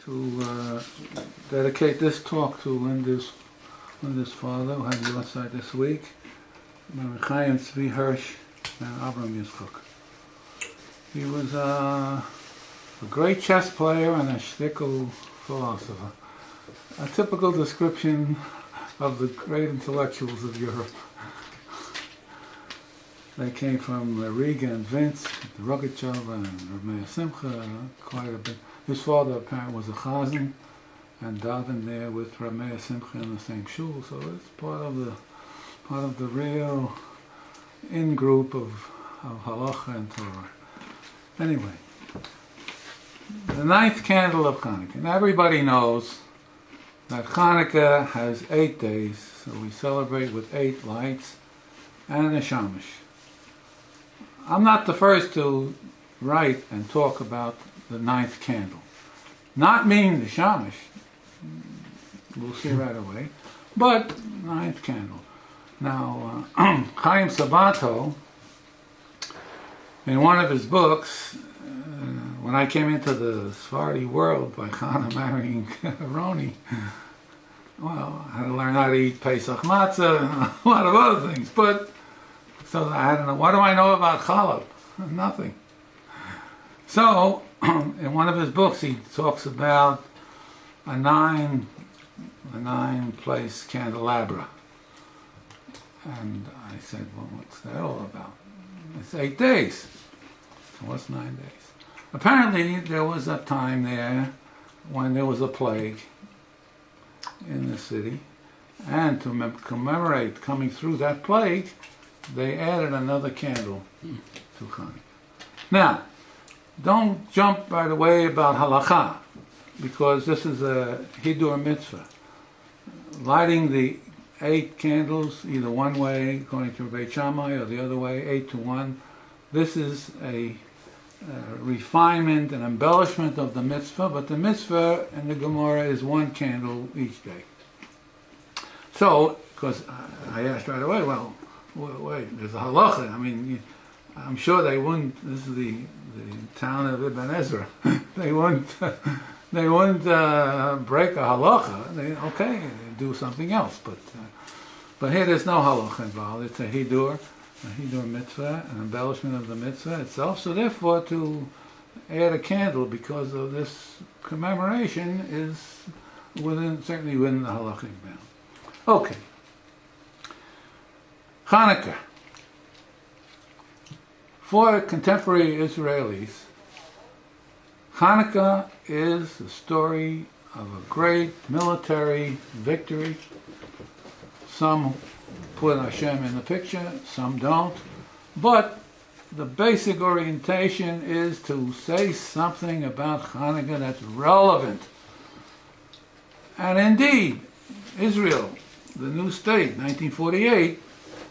to dedicate this talk to Linda's father, who had the outside this week, Chaim Tzvi Hirsch and Avram Yitzchak. He was a great chess player and a shtickle philosopher. A typical description of the great intellectuals of Europe. They came from Riga and Vince, Rogachev and Rameya Simcha, quite a bit. His father apparently was a chazan and davened there with Rameya Simcha in the same shul, so it's part of the real in-group of halacha and Torah. Anyway, the ninth candle of Chanukah. Now everybody knows that Chanukah has 8 days, so we celebrate with 8 lights and a Shamash. I'm not the first to write and talk about the ninth candle. Not meaning the Shamash, we'll see right away, but ninth candle. Now, Chaim Sabato, in one of his books, when I came into the Sephardi world by Chana marrying Roni, well, I had to learn how to eat Pesach matzah and a lot of other things, but so I don't know, what do I know about challah? Nothing. So, in one of his books, he talks about a nine place candelabra. And I said, well, what's that all about? It's 8 days. So what's 9 days? Apparently, there was a time there when there was a plague in the city, and to commemorate coming through that plague, they added another candle to Chanukah. Now, don't jump right away about halakha, because this is a hidur mitzvah. Lighting the 8 candles, either one way, according to Beit Shammai, or the other way, 8 to 1. This is a refinement and embellishment of the mitzvah, but the mitzvah in the Gemara is 1 candle each day. So, because I asked right away, well, wait, there's a halacha. I mean, I'm sure they wouldn't. This is the town of Ibn Ezra. they wouldn't break a halacha. They do something else. But here there's no halacha involved. It's a hidur mitzvah, an embellishment of the mitzvah itself. So therefore, to add a candle because of this commemoration is certainly within the halachic bound. Okay. Chanukah. For contemporary Israelis, Chanukah is the story of a great military victory. Some put Hashem in the picture, some don't. But the basic orientation is to say something about Chanukah that's relevant. And indeed, Israel, the new state, 1948,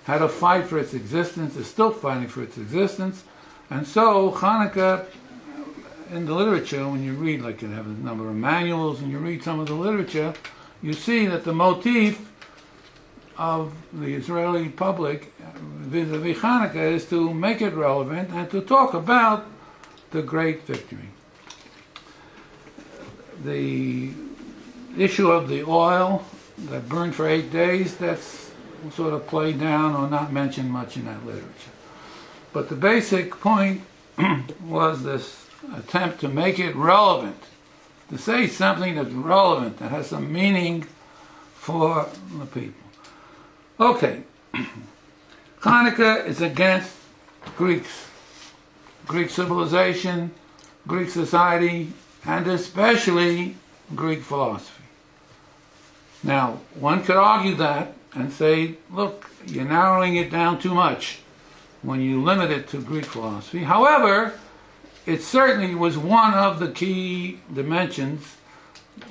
had to fight for its existence, is still fighting for its existence. And so Chanukah, in the literature, when you read, like you have a number of manuals, and you read some of the literature, you see that the motif of the Israeli public vis-a-vis Chanukah is to make it relevant and to talk about the great victory. The issue of the oil that burned for 8 days, that's sort of played down or not mentioned much in that literature. But the basic point was this attempt to make it relevant, to say something that's relevant, that has some meaning for the people. Okay, Chanukah is against Greeks, Greek civilization, Greek society, and especially Greek philosophy. Now, one could argue that and say, look, you're narrowing it down too much when you limit it to Greek philosophy. However, it certainly was one of the key dimensions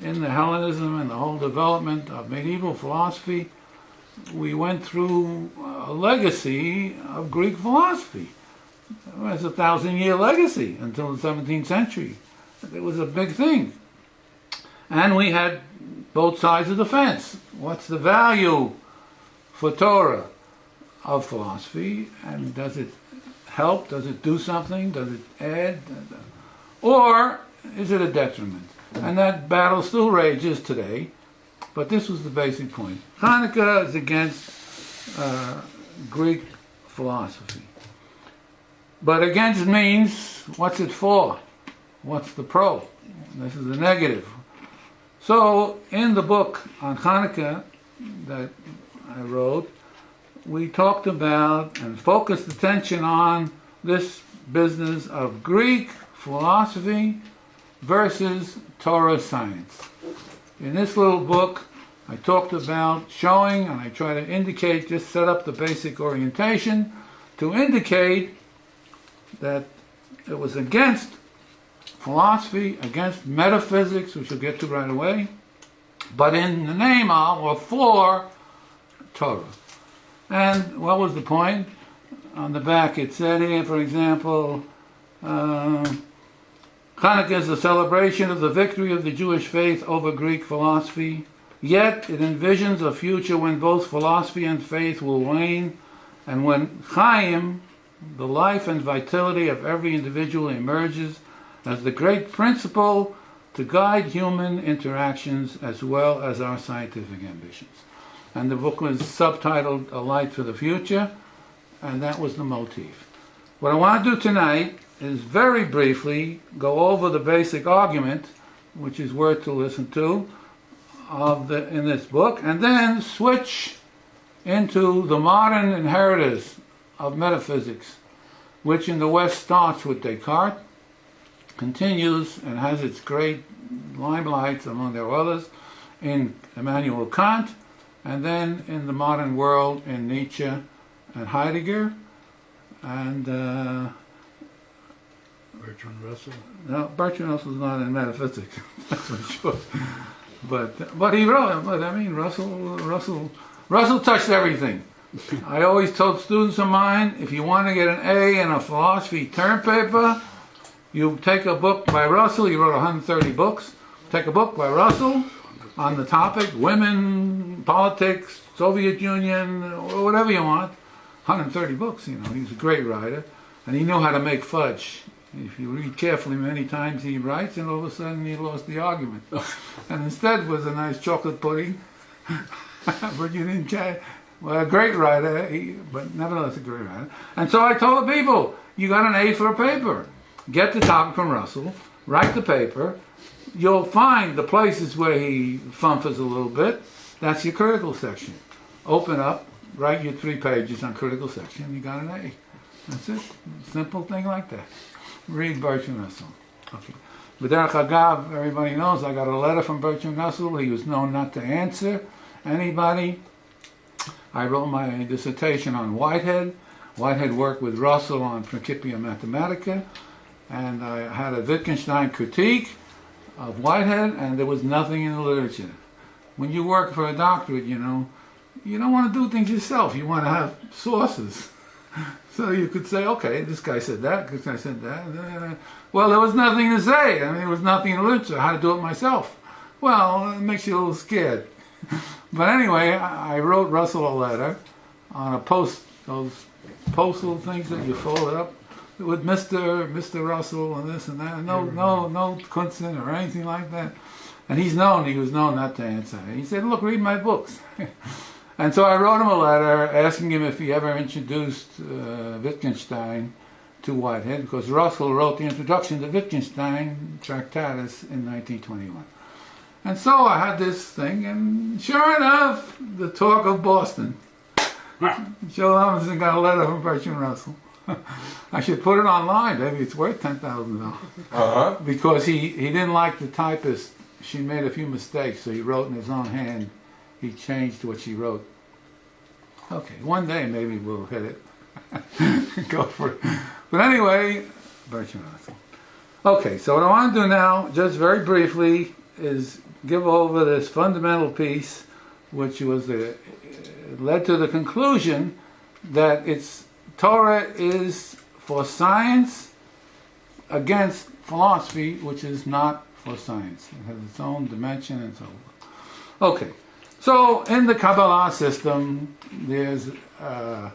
in the Hellenism and the whole development of medieval philosophy. We went through a legacy of Greek philosophy. It was a 1,000-year legacy until the 17th century. It was a big thing. And we had both sides of the fence. What's the value for Torah of philosophy, and does it help? Does it do something? Does it add? Or is it a detriment? And that battle still rages today, but this was the basic point. Chanukah is against Greek philosophy. But against means, what's it for? What's the pro? This is the negative. So, in the book on Chanukah that I wrote, we talked about and focused attention on this business of Greek philosophy versus Torah science. In this little book, I talked about showing, and I try to indicate, just set up the basic orientation to indicate that it was against philosophy, against metaphysics, which we'll get to right away, but in the name of or for Torah. And what was the point? On the back it said here, for example, Chanukah is a celebration of the victory of the Jewish faith over Greek philosophy, yet it envisions a future when both philosophy and faith will wane, and when Chaim, the life and vitality of every individual, emerges as the great principle to guide human interactions as well as our scientific ambitions. And the book was subtitled A Light for the Future, and that was the motif. What I want to do tonight is very briefly go over the basic argument, which is worth to listen to, in this book, and then switch into the modern inheritors of metaphysics, which in the West starts with Descartes, continues and has its great limelights, among their others, in Immanuel Kant, and then in the modern world in Nietzsche and Heidegger, and Bertrand Russell. no, Bertrand Russell's not in metaphysics, that's for sure. But he wrote. But I mean, Russell touched everything. I always told students of mine, if you want to get an A in a philosophy term paper, you take a book by Russell. He wrote 130 books. Take a book by Russell on the topic, women, politics, Soviet Union, or whatever you want. 130 books, you know. He's a great writer, and he knew how to make fudge. If you read carefully, many times he writes, and all of a sudden he lost the argument. And instead was a nice chocolate pudding. But you didn't care. Well, a great writer, but nevertheless a great writer. And so I told the people, you got an A for a paper. Get the topic from Russell, write the paper. You'll find the places where he fumbles a little bit. That's your critical section. Open up, write your 3 pages on critical section, you got an A. That's it. Simple thing like that. Read Bertrand Russell. Okay. B'derech Agav, everybody knows I got a letter from Bertrand Russell. He was known not to answer anybody. I wrote my dissertation on Whitehead. Whitehead worked with Russell on Principia Mathematica, and I had a Wittgenstein critique of Whitehead, and there was nothing in the literature. When you work for a doctorate, you know, you don't want to do things yourself. You want to have sources. So you could say, okay, this guy said that, this guy said that. Well, there was nothing to say. I mean, there was nothing in the literature. I had to do it myself. Well, it makes you a little scared. But anyway, I wrote Russell a letter on those postal things that you fold up with Mr. Russell and this and that. No Kunsten or anything like that. And he was known not to answer. He said, look, read my books. And so I wrote him a letter asking him if he ever introduced Wittgenstein to Whitehead, because Russell wrote the introduction to Wittgenstein Tractatus in 1921. And so I had this thing, and sure enough, the talk of Boston. Joe Levinson got a letter from Bertrand Russell. I should put it online. Maybe it's worth $10,000. Because he didn't like the typist. She made a few mistakes, so he wrote in his own hand. He changed what she wrote. Okay, one day maybe we'll hit it. Go for it. But anyway, Bertrand Russell. Okay, so what I want to do now, just very briefly, is give over this fundamental piece, which was led to the conclusion that Torah is for science against philosophy, which is not for science. It has its own dimension and so on. Okay, so in the Kabbalah system, there's a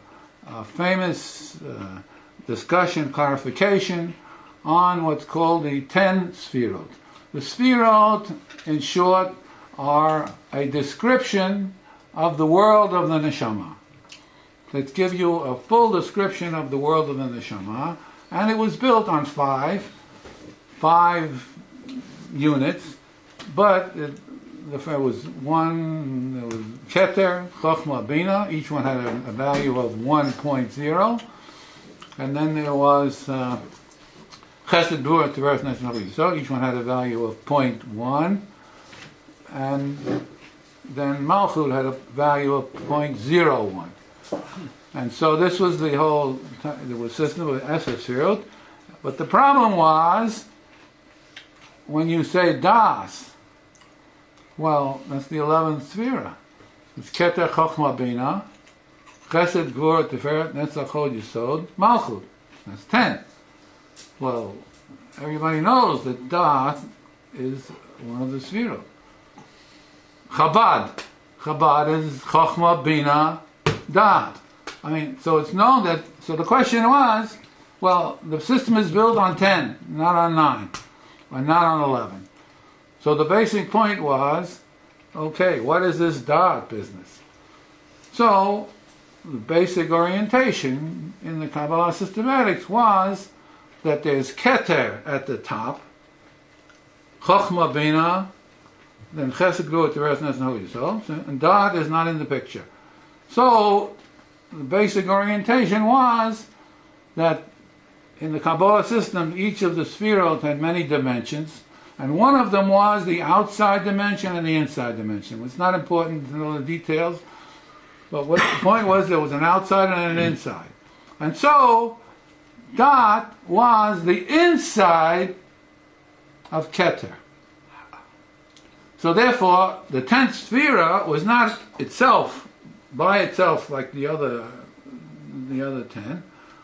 famous discussion, clarification on what's called the 10 Sfirot. The Sfirot, in short, are a description of the world of the Neshama. Let's give you a full description of the world of the Neshama, and it was built on five units, but there was Keter, Chochma, Bina, each one had a value of 1.0, and then there was Chesed, Gvura, Tiferes, Netzach, Yisod, each one had a value of 0.1, and then Malchut had a value of 0.01. And so this was the whole, there was system with Esesirot, but the problem was, when you say Das, well, that's the 11th Sfira. It's Keter, Chochma, Bina, Chesed, Gvura, Tiferet, Netzach, Yisod, Malchut. That's 10. Well, everybody knows that Das is one of the Sfirot. Chabad is Chochma, Bina, Dat. I mean, so it's known that, so the question was, well, the system is built on 10, not on 9, or not on 11. So the basic point was, okay, what is this Dat business? So, the basic orientation in the Kabbalah systematics was that there's Keter at the top, Chochma, Bina, then Chesed, Gvura, Tiferes, Netzach, Yisod, and Dat is not in the picture. So, the basic orientation was that in the Kabbalah system, each of the Sfirot had many dimensions, and one of them was the outside dimension and the inside dimension. It's not important to know the details, but what the point was, there was an outside and an inside. And so, Dat was the inside of Keter. So therefore, the 10th Sfira was not itself, by itself, like the other 10,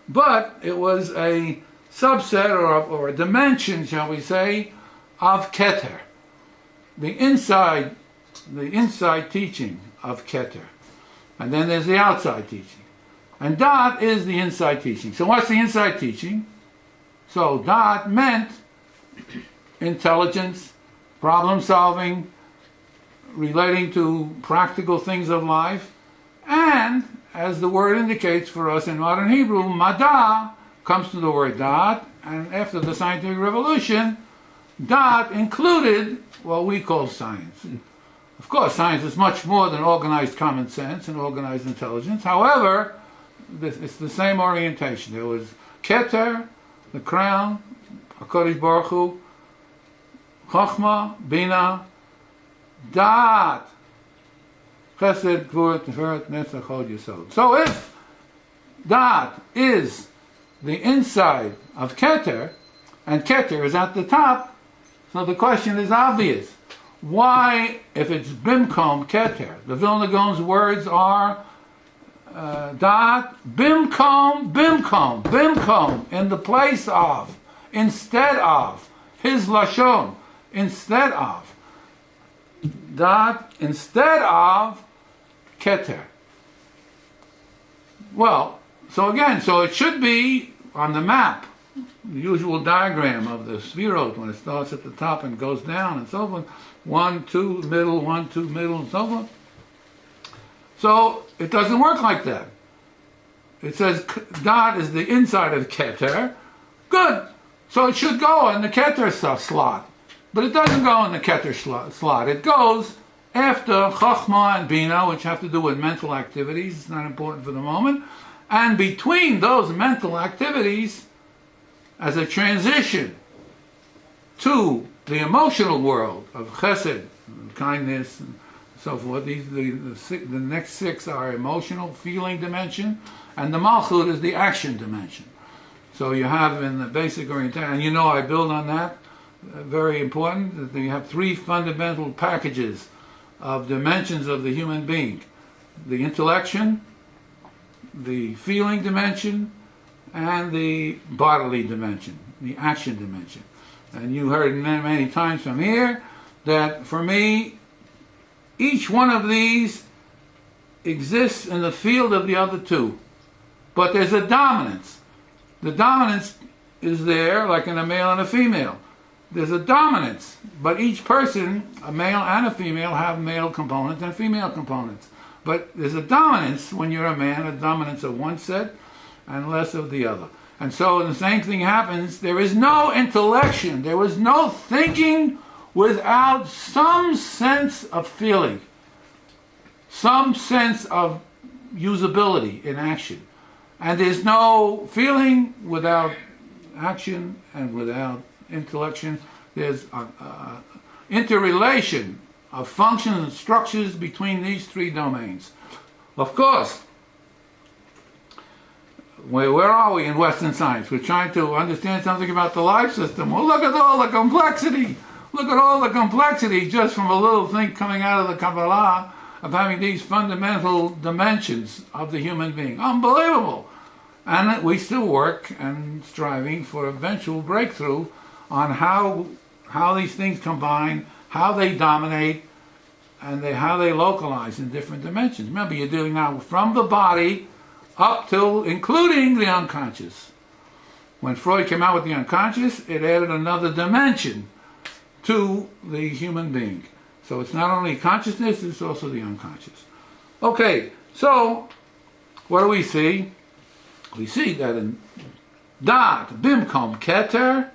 but it was a subset or a dimension, shall we say, of Keter. The inside teaching of Keter. And then there's the outside teaching. And Dat is the inside teaching. So what's the inside teaching? So Dat meant intelligence, problem solving, relating to practical things of life, and, as the word indicates for us in modern Hebrew, Mada comes from the word Dat, and after the scientific revolution, Dat included what we call science. Of course, science is much more than organized common sense and organized intelligence. However, it's the same orientation. There was Keter, the crown, HaKadosh Baruch Hu, Chochma, Bina, Dat, Chesed, Gvura, Tiferet, Netzach, Yisod. So if Dat is the inside of Keter, and Keter is at the top, so the question is obvious. Why, if it's Bimkom Keter, the Vilna Gaon's words are Dat, Bimkom, in the place of, instead of, his Lashon, instead of, Dat, instead of Keter. Well, so again, so it should be on the map, the usual diagram of the Sfirot, when it starts at the top and goes down and so forth, 1, 2, middle, 1, 2, middle, and so forth. So it doesn't work like that. It says Dat is the inside of Keter. Good. So it should go in the Keter slot. But it doesn't go in the Keter slot. It goes after Chochma and Bina, which have to do with mental activities. It's not important for the moment. And between those mental activities, as a transition to the emotional world of Chesed, and kindness, and so forth, the next 6 are emotional, feeling dimension, and the Malchut is the action dimension. So you have in the basic orientation, and you know I build on that, very important, that you have 3 fundamental packages of dimensions of the human being. The intellection, the feeling dimension, and the bodily dimension, the action dimension. And you heard many times from here that for me, each one of these exists in the field of the other 2. But there's a dominance. The dominance is there, like in a male and a female. there's a dominance, but each person, a male and a female, have male components and female components. But there's a dominance when you're a man, a dominance of one set and less of the other. And so the same thing happens. There is no intellection, there is no thinking without some sense of feeling, some sense of usability in action. And there's no feeling without action and without intellection. There's interrelation of functions and structures between these three domains. Of course, where are we in Western science? We're trying to understand something about the life system. Well, look at all the complexity. Look at all the complexity just from a little thing coming out of the Kabbalah of having these fundamental dimensions of the human being. Unbelievable. And we still work and striving for eventual breakthrough on how these things combine, how they dominate, and how they localize in different dimensions. Remember, you're dealing now from the body up till, including the unconscious. When Freud came out with the unconscious, it added another dimension to the human being. So it's not only consciousness, it's also the unconscious. Okay, so what do we see? We see that in Da'at Bimkom Keter,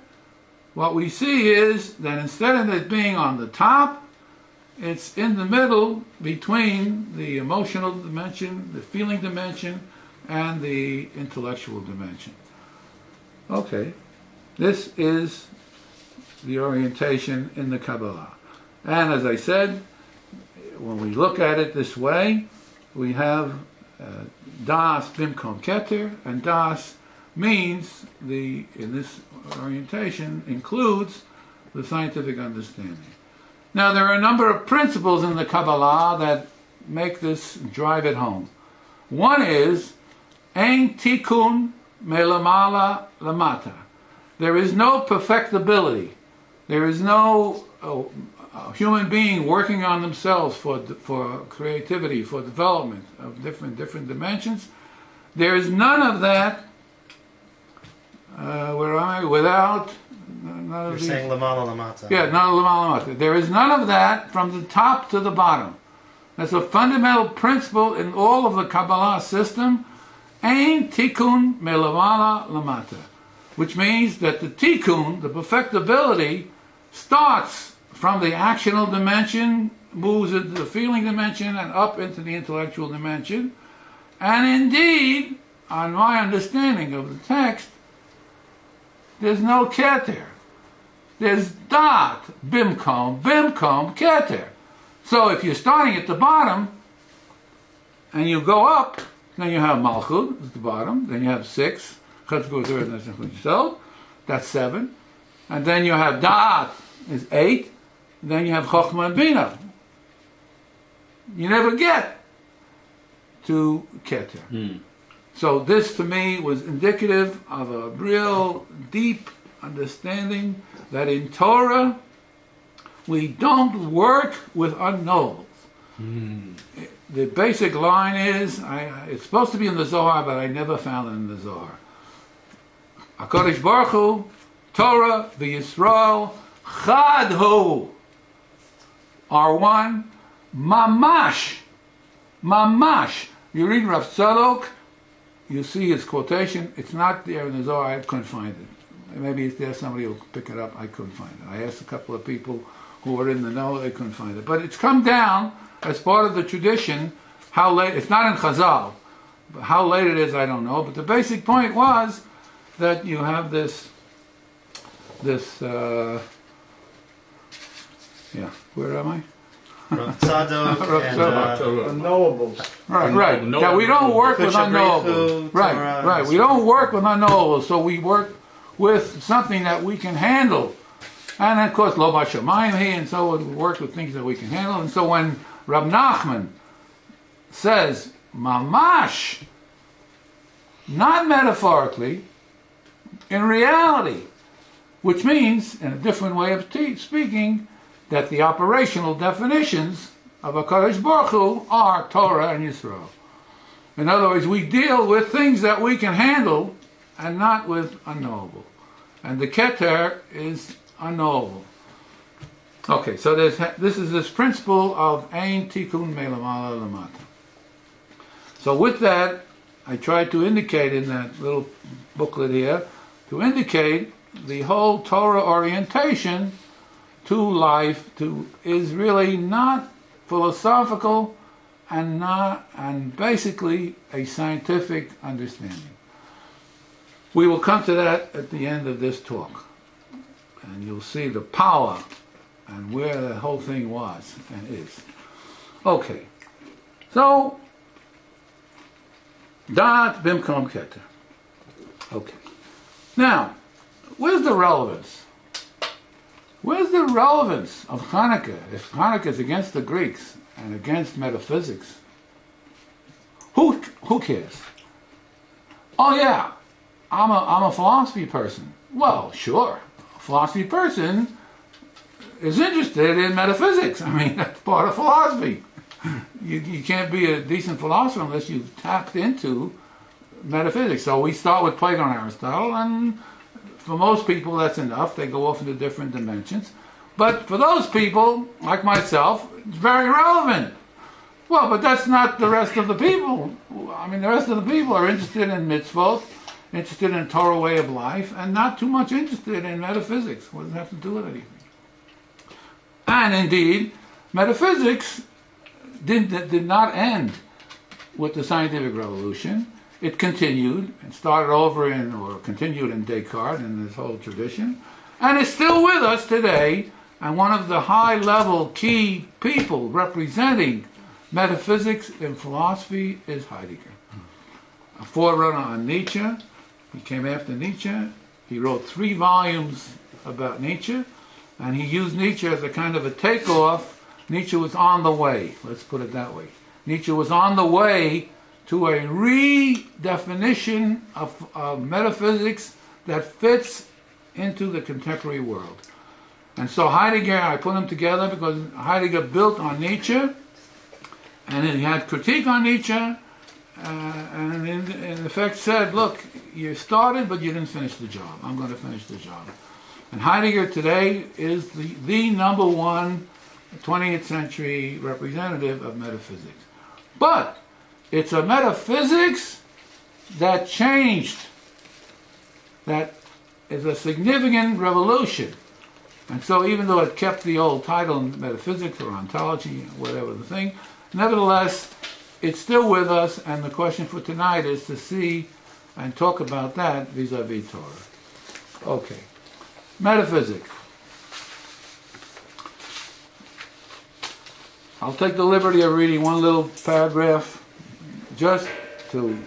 what we see is that instead of it being on the top, it's in the middle between the emotional dimension, the feeling dimension, and the intellectual dimension. Okay, this is the orientation in the Kabbalah. And as I said, when we look at it this way, we have Das Bimkom Keter, and Das means, in this orientation, includes the scientific understanding. Now, there are a number of principles in the Kabbalah that make this, drive it home. One is, Ein Tikkun Melamala Lamata. There is no perfectibility. There is no human being working on themselves for creativity, for development of different dimensions. There is none of that. Where am I? Without. You're saying Lamala Lamata. Yeah, none of Lamala Lamata. There is none of that from the top to the bottom. That's a fundamental principle in all of the Kabbalah system. Ein Tikkun Melamala Lamata, which means that the Tikkun, the perfectibility, starts from the actional dimension, moves into the feeling dimension, and up into the intellectual dimension. And indeed, on my understanding of the text, there's no Keter. There's Da'at Bimkom Keter. So if you're starting at the bottom, and you go up, then you have Malchut at the bottom, then you have 6, so that's 7. And then you have Da'at is 8, then you have Chokhmah and Bina. You never get to Keter. So this to me was indicative of a real deep understanding that in Torah we don't work with unknowables. The basic line is, it's supposed to be in the Zohar, but I never found it in the Zohar. HaKadosh Baruch Hu, Torah, v'Yisrael, Chad Hu, are one, Mamash. You read Rav Tzadok, you see his quotation. It's not there in the Zohar. I couldn't find it. Maybe it's there. Somebody will pick it up. I couldn't find it. I asked a couple of people who were in the know. They couldn't find it. But it's come down as part of the tradition. How late? It's not in Chazal. But how late it is, I don't know. But the basic point was that you have this. Where am I? Rav Tzadok and unknowables. Right. Now we don't work with unknowables. Right. We don't work with unknowables. So we work with something that we can handle. And of course, Lo Bashamayim, and so we work with things that we can handle. And so when Rab Nachman says mamash, not metaphorically, in reality, which means, in a different way of speaking, that the operational definitions of HaKadosh Baruch Hu are Torah and Yisrael. In other words, we deal with things that we can handle and not with unknowable. And the Keter is unknowable. Okay, so this is this principle of ein tikkun melamala lamata. So with that, I tried to indicate in that little booklet here, to indicate the whole Torah orientation to life is really not philosophical and basically a scientific understanding. We will come to that at the end of this talk, and you'll see the power and where the whole thing was and is. Okay, so Da'at bimkom keter. Okay, now where's the relevance? Where's the relevance of Chanukah? If Chanukah is against the Greeks and against metaphysics, who cares? Oh yeah, I'm a philosophy person. Well, sure, a philosophy person is interested in metaphysics. I mean, that's part of philosophy. You can't be a decent philosopher unless you've tapped into metaphysics. So we start with Plato and Aristotle, and for most people that's enough. They go off into different dimensions. But for those people, like myself, it's very relevant. Well, but that's not the rest of the people. I mean, the rest of the people are interested in mitzvot, interested in Torah way of life, and not too much interested in metaphysics. What does it have to do with anything? And indeed, metaphysics did not end with the scientific revolution. It continued and started over continued in Descartes and this whole tradition, and is still with us today. And one of the high-level key people representing metaphysics in philosophy is Heidegger, a forerunner on Nietzsche. He came after Nietzsche. He wrote 3 volumes about Nietzsche, and he used Nietzsche as a kind of a takeoff. Nietzsche was on the way, let's put it that way. Nietzsche was on the way to a redefinition of metaphysics that fits into the contemporary world. And so Heidegger, I put them together because Heidegger built on Nietzsche, and he had critique on Nietzsche, and in effect said, look, you started, but you didn't finish the job. I'm going to finish the job. And Heidegger today is the number one 20th century representative of metaphysics. But it's a metaphysics that changed, that is a significant revolution. And so even though it kept the old title metaphysics or ontology, whatever the thing, nevertheless, it's still with us, and the question for tonight is to see and talk about that vis-a-vis Torah. Okay. Metaphysics. I'll take the liberty of reading one little paragraph just to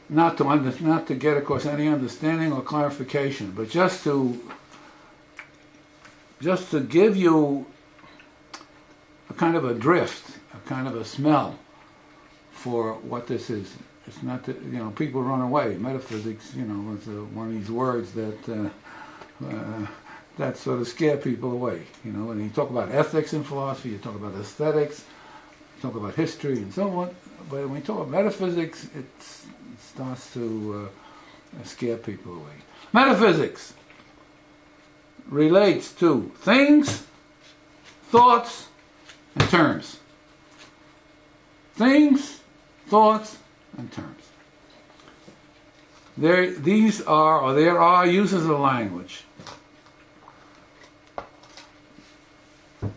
not to get across any understanding or clarification, but just to give you a kind of a drift, a kind of a smell for what this is. It's not that, people run away. Metaphysics, is one of these words that sort of scare people away. When you talk about ethics in philosophy, you talk about aesthetics, you talk about history and so on. But when you talk about metaphysics, it starts to scare people away. Metaphysics relates to things, thoughts, and terms. Things, thoughts, and terms. There are uses of language.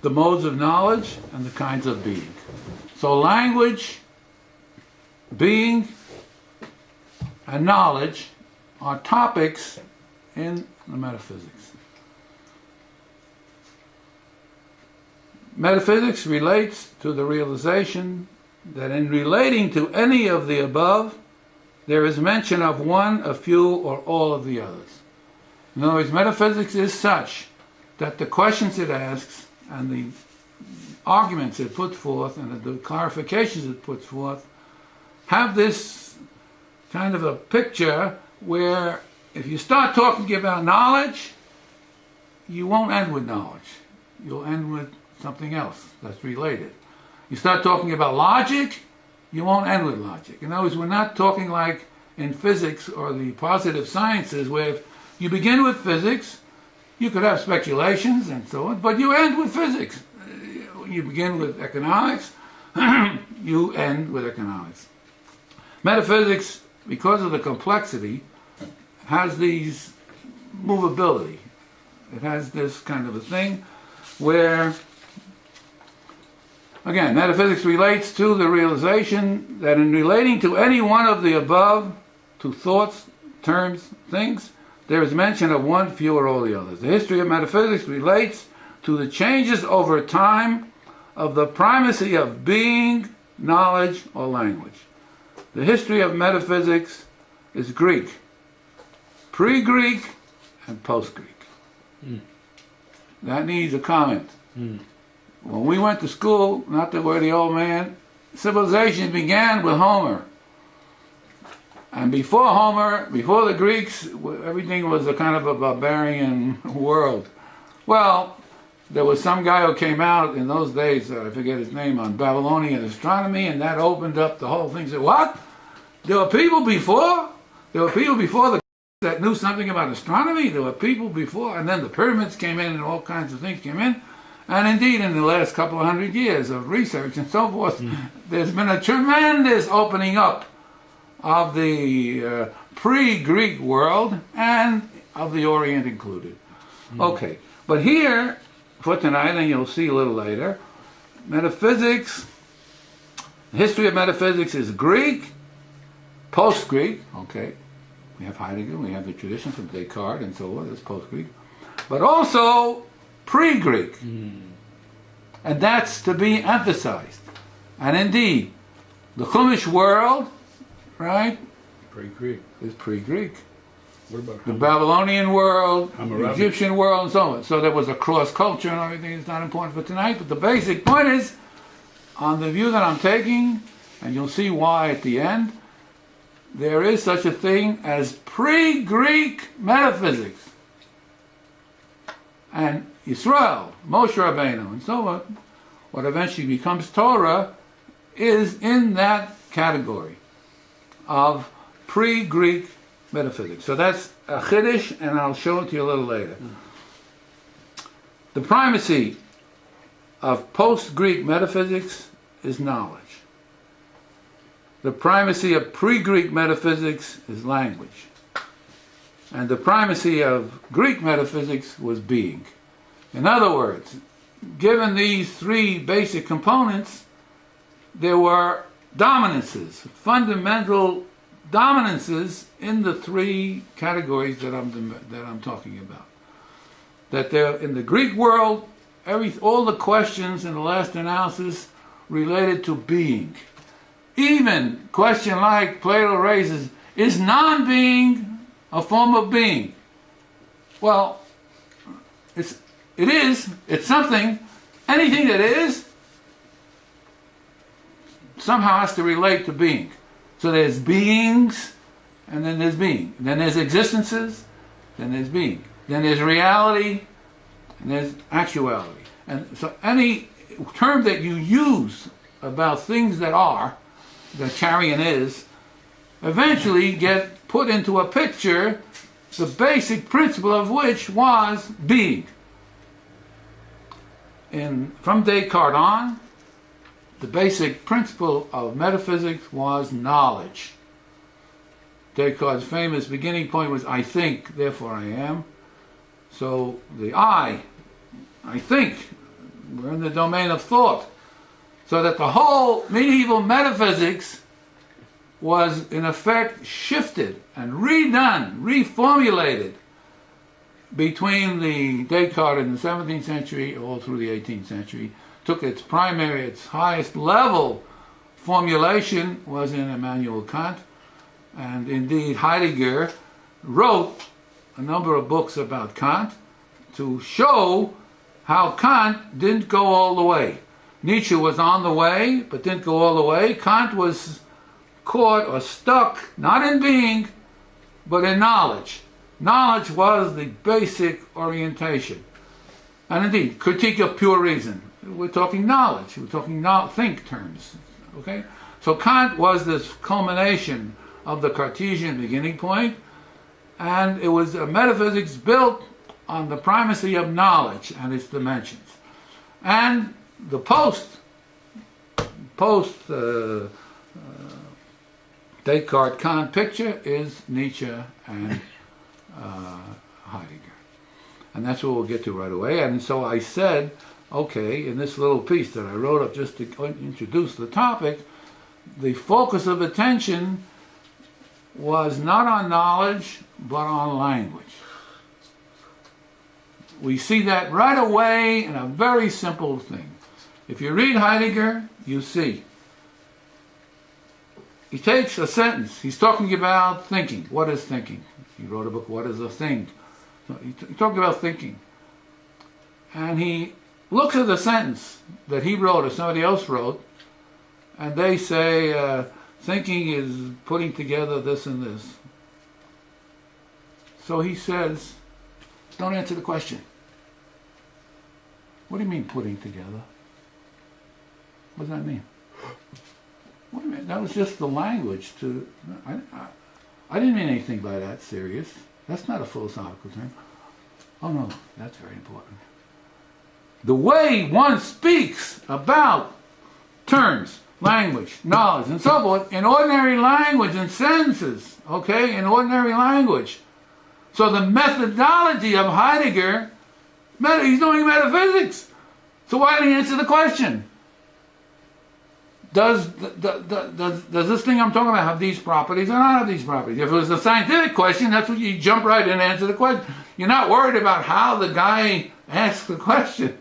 The modes of knowledge and the kinds of being. So language, being, and knowledge are topics in the metaphysics. Metaphysics relates to the realization that in relating to any of the above, there is mention of one, a few, or all of the others. In other words, metaphysics is such that the questions it asks and the arguments it puts forth and the clarifications it puts forth have this kind of a picture where if you start talking about knowledge, you won't end with knowledge. You'll end with something else that's related. You start talking about logic, you won't end with logic. In other words, we're not talking like in physics or the positive sciences where if you begin with physics You could have speculations and so on, but you end with physics. You begin with economics, you end with economics. Metaphysics, because of the complexity, has these movability. It has this kind of a thing where, again, metaphysics relates to the realization that in relating to any one of the above, to thoughts, terms, things, there is mention of one, few, or all the others. The history of metaphysics relates to the changes over time of the primacy of being, knowledge, or language. The history of metaphysics is Greek, pre-Greek, and post-Greek. That needs a comment. When we went to school, not that we're the old man, civilization began with Homer. And before Homer, before the Greeks, everything was a kind of a barbarian world. Well, there was some guy who came out in those days, I forget his name, on Babylonian astronomy, and that opened up the whole thing. Said, what? There were people before? There were people before the that knew something about astronomy? There were people before, and then the pyramids came in and all kinds of things came in. And indeed, in the last couple of 100 years of research and so forth, there's been a tremendous opening up of the pre-Greek world and of the Orient included. Okay, but here, for tonight, and you'll see a little later, metaphysics, the history of metaphysics is Greek, post-Greek, okay. We have Heidegger, we have the tradition from Descartes and so on, that's post-Greek, but also pre-Greek. And that's to be emphasized. And indeed, the Chumash world, right, pre-Greek, is pre-Greek. What about the Babylonian world, Hammurabi, the Egyptian world, and so on. So there was a cross-culture and everything. It's not important for tonight, but the basic point is, on the view that I'm taking, and you'll see why at the end, there is such a thing as pre-Greek metaphysics. And Israel, Moshe Rabbeinu, and so on, what eventually becomes Torah, is in that category of pre-Greek metaphysics. So that's a chiddush, and I'll show it to you a little later. The primacy of post-Greek metaphysics is knowledge. The primacy of pre-Greek metaphysics is language. And the primacy of Greek metaphysics was being. In other words, given these three basic components, there were dominances, fundamental dominances in the three categories that I'm talking about. That there, in the Greek world, all the questions in the last analysis related to being. Even question like Plato raises, is non-being a form of being? Well, it's something. Anything that is somehow has to relate to being. So there's beings, and then there's being. Then there's existences, then there's being. Then there's reality, and there's actuality. And so any term that you use about things that are, that Charian is, eventually get put into a picture, the basic principle of which was being. From Descartes on, the basic principle of metaphysics was knowledge. Descartes' famous beginning point was, I think, therefore I am. So the I think, we're in the domain of thought. So that the whole medieval metaphysics was in effect shifted and redone, reformulated between the Descartes in the 17th century all through the 18th century. Took its primary, its highest level formulation was in Immanuel Kant, and indeed Heidegger wrote a number of books about Kant to show how Kant didn't go all the way. Nietzsche was on the way, but didn't go all the way. Kant was caught or stuck, not in being, but in knowledge. Knowledge was the basic orientation. And indeed, critique of pure reason. We're talking knowledge. We're talking think terms. Okay? So Kant was this culmination of the Cartesian beginning point, and it was a metaphysics built on the primacy of knowledge and its dimensions. And the post Descartes Kant picture is Nietzsche and Heidegger. And that's what we'll get to right away. And so I said, okay, in this little piece that I wrote up just to introduce the topic, the focus of attention was not on knowledge, but on language. We see that right away in a very simple thing. If you read Heidegger, you see. He takes a sentence. He's talking about thinking. What is thinking? He wrote a book, What is a Thing? So he talked about thinking. And he looks at the sentence that he wrote or somebody else wrote, and they say, thinking is putting together this and this. So he says, don't answer the question. What do you mean putting together? What does that mean? What do you mean? That was just the language to... I didn't mean anything by that serious. That's not a philosophical term. Oh no, that's very important. The way one speaks about terms, language, knowledge, and so forth, in ordinary language and sentences, okay, in ordinary language. So the methodology of Heidegger, he's doing metaphysics. So why didn't he answer the question? Does this thing I'm talking about have these properties or not have these properties? If it was a scientific question, that's what you jump right in and answer the question. You're not worried about how the guy asked the question.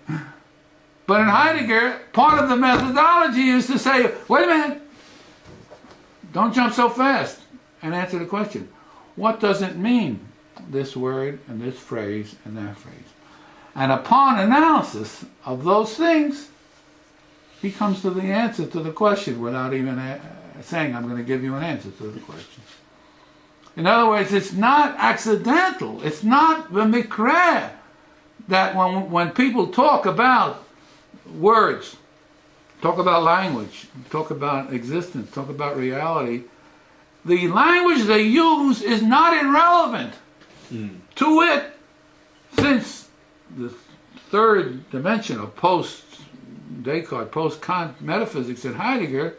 But in Heidegger, part of the methodology is to say, wait a minute, don't jump so fast and answer the question. What does it mean, this word and this phrase and that phrase? And upon analysis of those things, he comes to the answer to the question without even saying, I'm going to give you an answer to the question. In other words, it's not accidental. It's not the mikra that when people talk about words, talk about language, talk about existence, talk about reality, the language they use is not irrelevant. To it, since the third dimension of post-Descartes, post-Kant metaphysics in Heidegger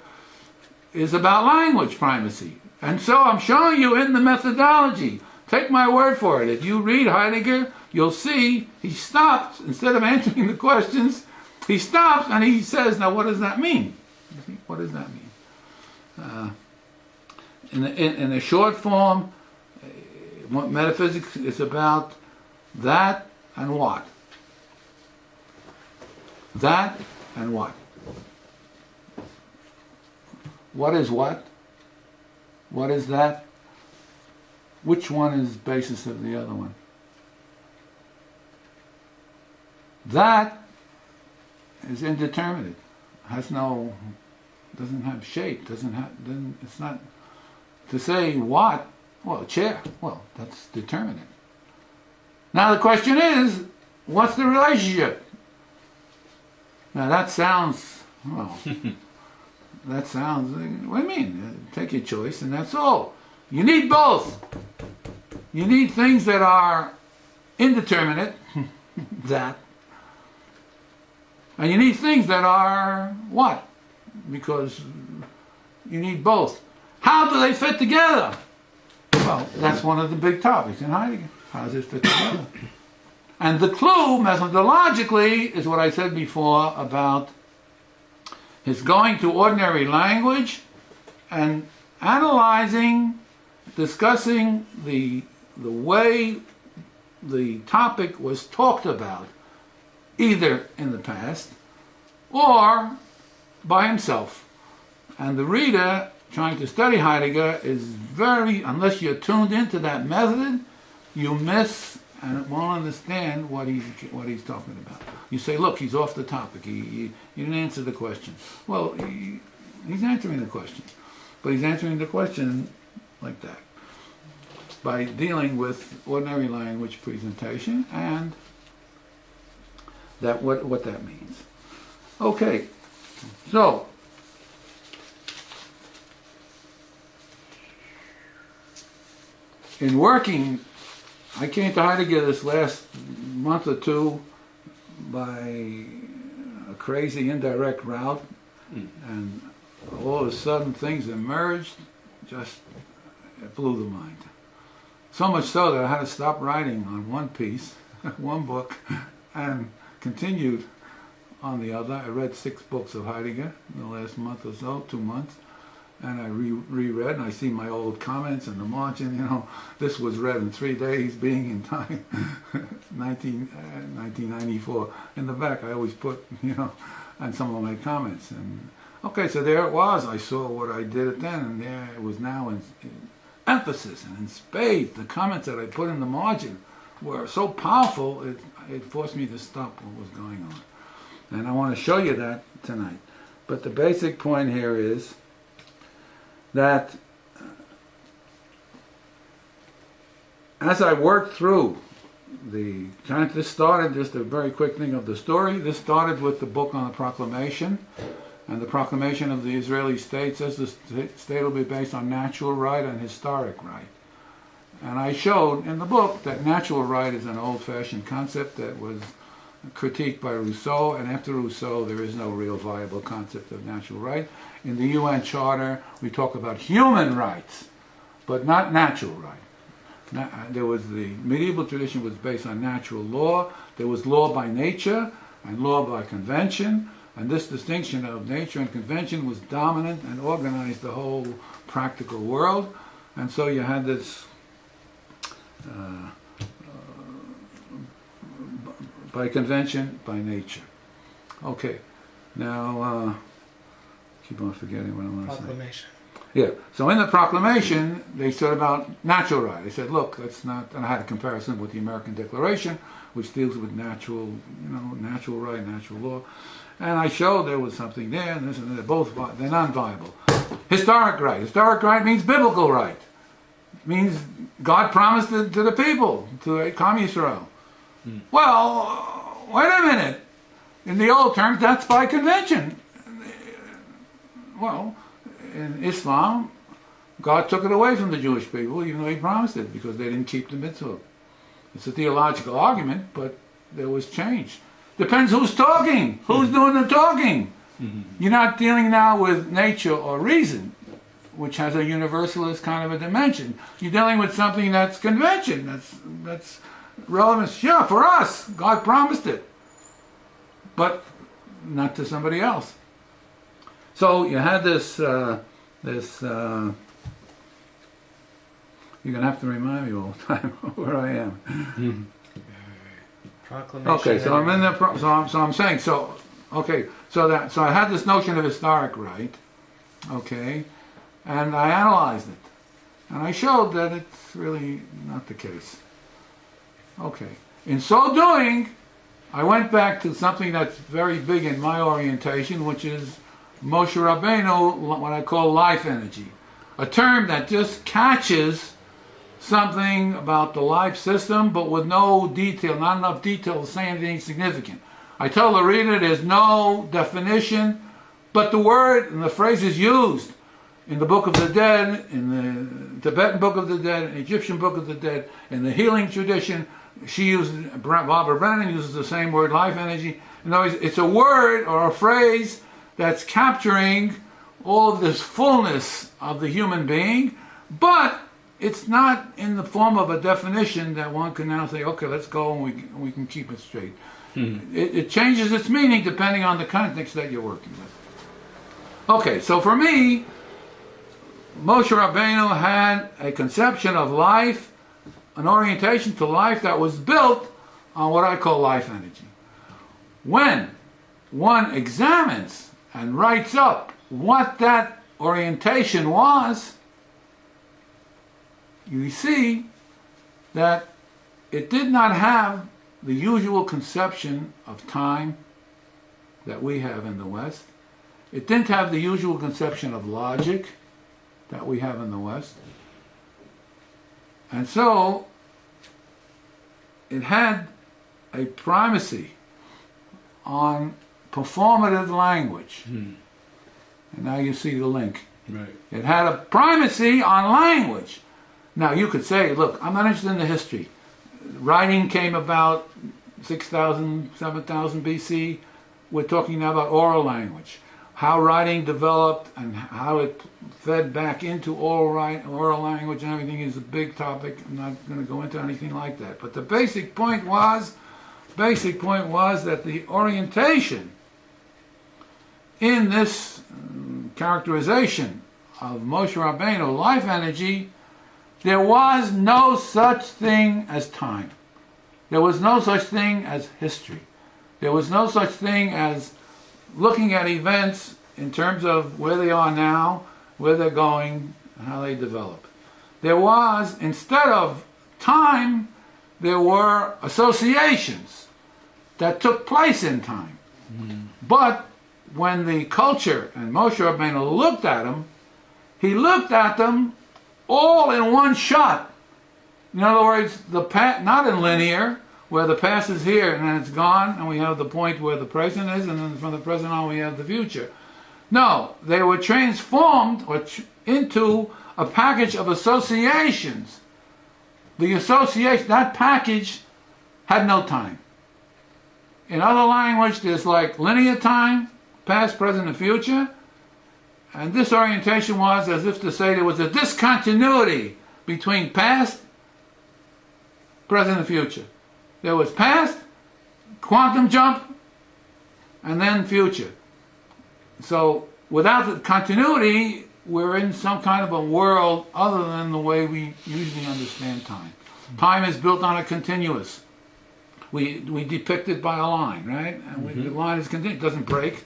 is about language primacy. And so I'm showing you in the methodology. Take my word for it. If you read Heidegger, you'll see he stops, instead of answering the questions, he stops and he says, now what does that mean? What does that mean? In a short form, metaphysics is about that and what? That and what? What is what? What is that? Which one is the basis of the other one? That is indeterminate. Doesn't have shape, it's not, to say what, well, chair, well, that's determinate. Now the question is, what's the relationship? Now that sounds, well, what do you mean? Take your choice and that's all. You need both. You need things that are indeterminate, that, and you need things that are what? Because you need both. How do they fit together? Well, that's one of the big topics in Heidegger. How does it fit together? And the clue, methodologically, is what I said before about his going to ordinary language and analyzing, discussing the way the topic was talked about, either in the past or by himself. And the reader trying to study Heidegger is very, unless you're tuned into that method, you miss and won't understand what he's talking about. You say, look, he's off the topic. He didn't answer the question. Well, he's answering the question. But he's answering the question like that, by dealing with ordinary language presentation and that what that means. Okay, so in working, I came to Heidegger this last month or two by a crazy indirect route, and all of a sudden things emerged, just it blew the mind. So much so that I had to stop writing on one piece, one book, and continued on the other. I read 6 books of Heidegger in the last month or so, 2 months, and I reread, and I see my old comments in the margin. This was read in 3 days, being in time, 1994. In the back, I always put, and some of my comments. And okay, so there it was. I saw what I did it then, and there it was now in emphasis and in spades. The comments that I put in the margin were so powerful, it forced me to stop what was going on. And I want to show you that tonight. But the basic point here is that as I worked through this started, just a very quick thing of the story, this started with the book on the proclamation. And the proclamation of the Israeli state says the state will be based on natural right and historic right. And I showed in the book that natural right is an old-fashioned concept that was critiqued by Rousseau, and after Rousseau there is no real viable concept of natural right. In the UN Charter we talk about human rights, but not natural right. There was the medieval tradition was based on natural law. There was law by nature and law by convention. And this distinction of nature and convention was dominant and organized the whole practical world. And so you had this by convention, by nature. Okay, now keep on forgetting what I want to say. Proclamation. Yeah, so in the proclamation, they said about natural right. They said, look, that's not, and I had a comparison with the American Declaration, which deals with natural, natural right, natural law. And I showed there was something there, and this and they're both, they're non-viable. Historic right. Historic right means biblical right. It means God promised it to the people, to Kam Yisrael. Well, wait a minute. In the old terms, that's by convention. Well, in Islam, God took it away from the Jewish people, even though He promised it, because they didn't keep the mitzvah. It's a theological argument, but there was change. Depends who's talking, who's doing the talking. You're not dealing now with nature or reason, which has a universalist kind of a dimension. You're dealing with something that's convention, that's relevance. Yeah, for us, God promised it, but not to somebody else. So you had this, you're going to have to remind me all the time where I am. Proclamation. Okay, so I'm in the, so I'm saying, so I had this notion of historic right, okay, and I analyzed it, and I showed that it's really not the case. Okay, in so doing, I went back to something that's very big in my orientation, which is Moshe Rabbeinu, what I call life energy, a term that just catches something about the life system, but with no detail, not enough detail to say anything significant. I tell the reader there's no definition, but the word and the phrase is used in the Book of the Dead, in the Tibetan Book of the Dead, Egyptian Book of the Dead, in the healing tradition. Barbara Brennan uses the same word, life energy. In other words, it's a word or a phrase that's capturing all of this fullness of the human being, but it's not in the form of a definition that one can now say, okay, let's go and we can keep it straight. It changes its meaning depending on the context that you're working with. Okay, so for me, Moshe Rabbeinu had a conception of life, an orientation to life that was built on what I call life energy. When one examines and writes up what that orientation was, you see that it did not have the usual conception of time that we have in the West. It didn't have the usual conception of logic that we have in the West. And so it had a primacy on performative language. And now you see the link. Right. It had a primacy on language. Now you could say, look, I'm not interested in the history. Writing came about 6,000, 7,000 BC. We're talking now about oral language. How writing developed and how it fed back into oral language and everything is a big topic. I'm not going to go into anything like that. But the basic point was that the orientation in this characterization of Moshe Rabbeinu, life energy, there was no such thing as time. There was no such thing as history. There was no such thing as looking at events in terms of where they are now, where they're going, and how they develop. There was, instead of time, there were associations that took place in time. But when the culture and Moshe Rabbeinu looked at them, he looked at them all in one shot. In other words, the past, not in linear, where the past is here and then it's gone, and we have the point where the present is, and then from the present on we have the future. No, they were transformed into a package of associations. The association, that package had no time. In other language, there's like linear time, past, present, and future. And this orientation was as if to say there was a discontinuity between past, present, and future. There was past, quantum jump, and then future. So without the continuity, we're in some kind of a world other than the way we usually understand time. Time is built on a continuous. We depict it by a line, right? And the line is continuous. It doesn't break.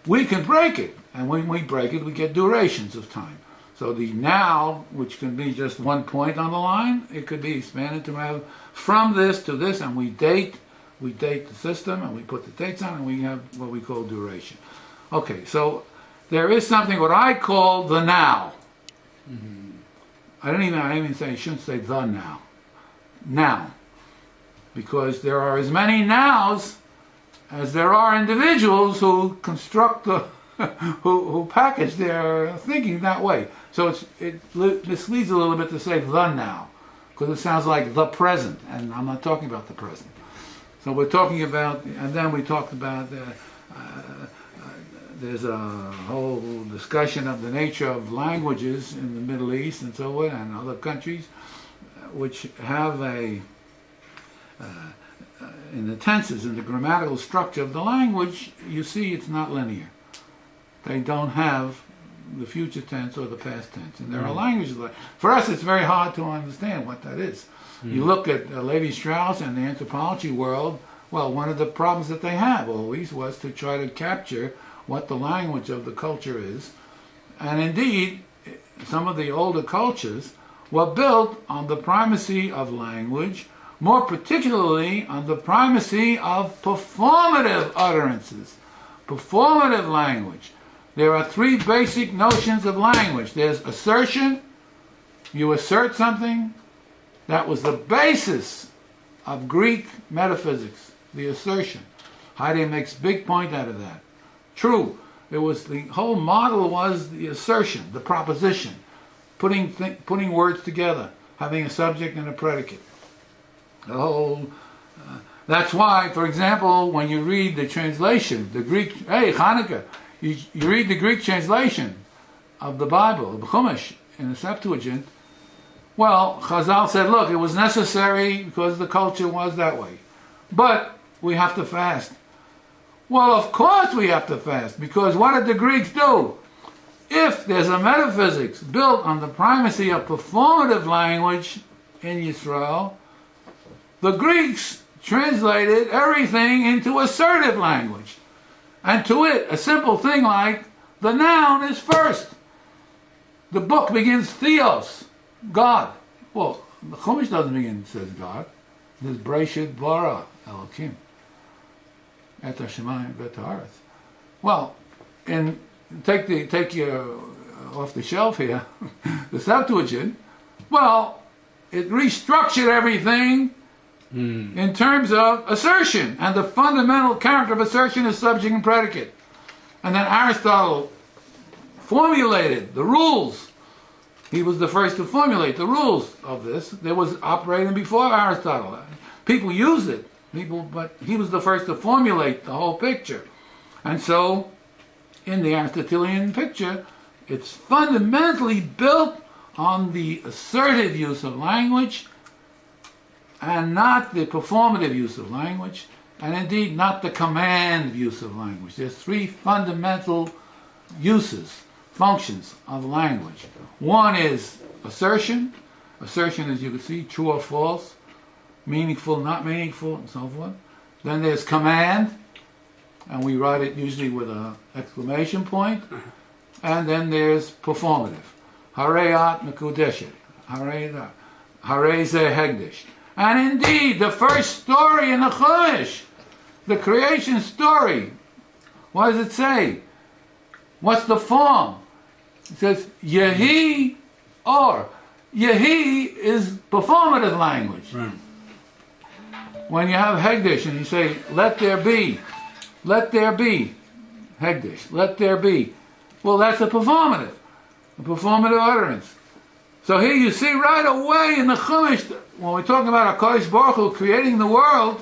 We can break it. And when we break it, we get durations of time. So the now, which can be just one point on the line, it could be expanded to have from this to this, and we date the system, and we put the dates on, and we have what we call duration. Okay, so there is something what I call the now. I shouldn't say the now. Now. Because there are as many nows as there are individuals who construct the who package their thinking that way. So it misleads a little bit to say the now, because it sounds like the present, and I'm not talking about the present. So we're talking about, and then we talked about there's a whole discussion of the nature of languages in the Middle East and so on, and other countries, which have in the tenses, in the grammatical structure of the language, you see it's not linear. They don't have the future tense or the past tense. And there are languages like, for us it's very hard to understand what that is. You look at Levi-Strauss and the anthropology world, well, one of the problems that they have always was to try to capture what the language of the culture is. And indeed, some of the older cultures were built on the primacy of language, more particularly on the primacy of performative utterances, performative language. There are three basic notions of language. There's assertion. You assert something. That was the basis of Greek metaphysics, the assertion. Heidegger makes big point out of that. True. It was the whole model was the assertion, the proposition, putting words together, having a subject and a predicate. The whole. That's why, for example, when you read the translation, the Greek, Chanukah, you read the Greek translation of the Bible, the Shamash, in the Septuagint. Well, Chazal said, look, it was necessary because the culture was that way. But we have to fast. Well, of course we have to fast, because what did the Greeks do? If there's a metaphysics built on the primacy of performative language in Yisrael, the Greeks translated everything into assertive language. And to it, a simple thing like, the noun is first. The book begins theos, God. Well, the Chumash doesn't begin, it says God. It says Breshit bara Elokim. Et Hashemayim v'et haaretz. Well, take your off the shelf here, the Septuagint. Well, it restructured everything in terms of assertion, and the fundamental character of assertion is subject and predicate. And then Aristotle formulated the rules. He was the first to formulate the rules of this. There was operating before Aristotle. People used it, but he was the first to formulate the whole picture. And so, in the Aristotelian picture, it's fundamentally built on the assertive use of language and not the performative use of language, and indeed not the command use of language. There's three fundamental uses, functions of language. One is assertion. Assertion, as you can see, true or false, meaningful, not meaningful, and so forth. Then there's command, and we write it usually with an exclamation point. And then there's performative. Hareyat mekudeshet. Harei ze hegdish. And indeed, the first story in the Chumash, the creation story, what does it say? What's the form? It says, Yehi or. Yehi is performative language. Right. When you have hegdish and you say, let there be, hegdish, let there be. Well, that's a performative utterance. So here you see right away in the Chumash, when we're talking about HaKadosh Baruch Hu creating the world,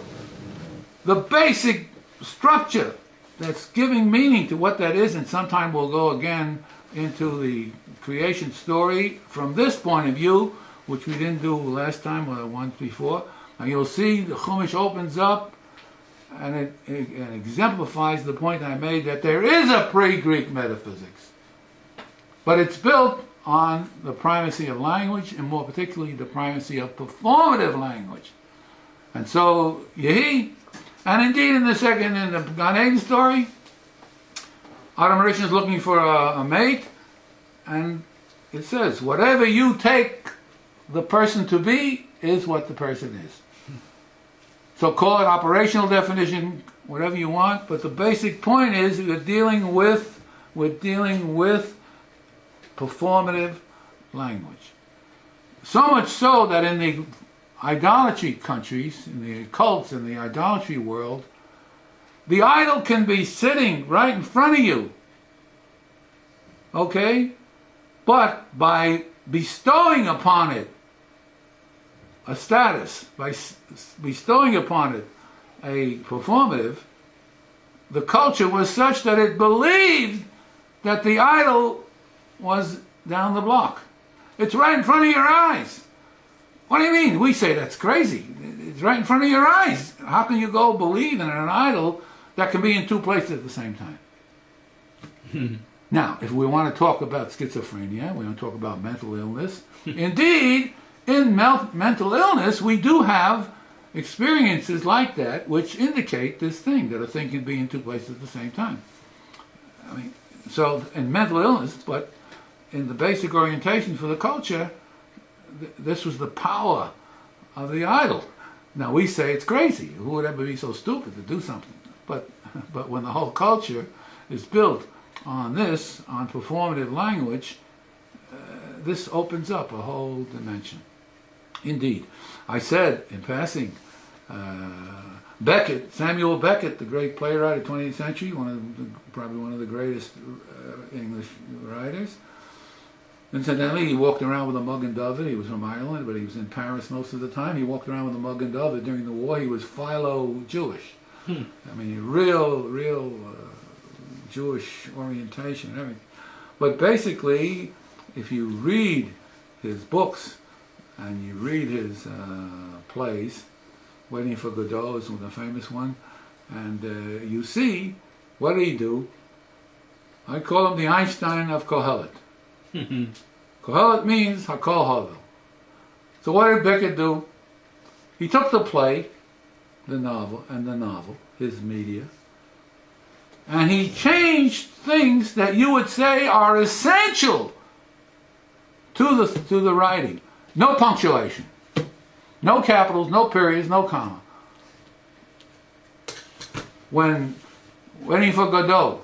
the basic structure that's giving meaning to what that is, and sometime we'll go again into the creation story from this point of view, which we didn't do last time or once before. And you'll see the Chumash opens up and it exemplifies the point I made that there is a pre-Greek metaphysics. But it's built on the primacy of language, and more particularly the primacy of performative language. And so, Yehi, and indeed in the Gan Eden story, Adam Rishon is looking for a mate, and it says, whatever you take the person to be is what the person is. So call it operational definition, whatever you want, but the basic point is we're dealing with performative language. So much so that in the idolatry countries, in the cults, in the idolatry world, the idol can be sitting right in front of you. Okay? But by bestowing upon it a status, by bestowing upon it a performative, the culture was such that it believed that the idol was down the block. It's right in front of your eyes. What do you mean? We say that's crazy. It's right in front of your eyes. How can you go believe in an idol that can be in two places at the same time? Now, if we want to talk about schizophrenia, we want to talk about mental illness, indeed, in mental illness, we do have experiences like that which indicate this thing, that a thing can be in two places at the same time. I mean, so in mental illness, but in the basic orientation for the culture, this was the power of the idol. Now we say it's crazy. Who would ever be so stupid to do something? But when the whole culture is built on this, on performative language, this opens up a whole dimension. Indeed. I said, in passing, Beckett, Samuel Beckett, the great playwright of the 20th century, probably one of the greatest English writers. Incidentally, he walked around with a Magen David. He was from Ireland, but he was in Paris most of the time. He walked around with a Magen David during the war. He was philo-Jewish. I mean, real Jewish orientation and everything. But basically, if you read his books and you read his plays, Waiting for Godot is the famous one, and you see, what did he do? I call him the Einstein of Kohelet. Kohelet means Hakol Havel. So what did Beckett do? He took the play, the novel, his media, and he changed things that you would say are essential to the writing. No punctuation, no capitals, no periods, no comma. When Waiting for Godot,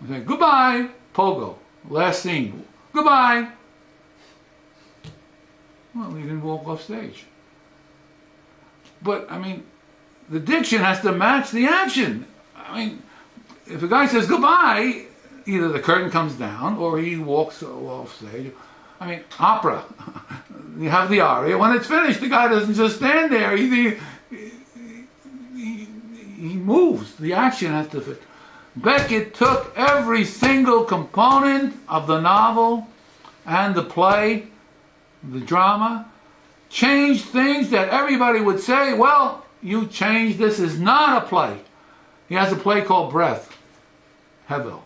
I say, goodbye, Pogo, last scene, goodbye. Well, he didn't walk off stage. But, I mean, the diction has to match the action. I mean, if a guy says goodbye, either the curtain comes down or he walks off stage. I mean, opera. You have the aria. When it's finished, the guy doesn't just stand there. he moves. The action has to fit. Beckett took every single component of the novel and the play, the drama, changed things that everybody would say, well, you changed, this is not a play. He has a play called Breath, Hevel.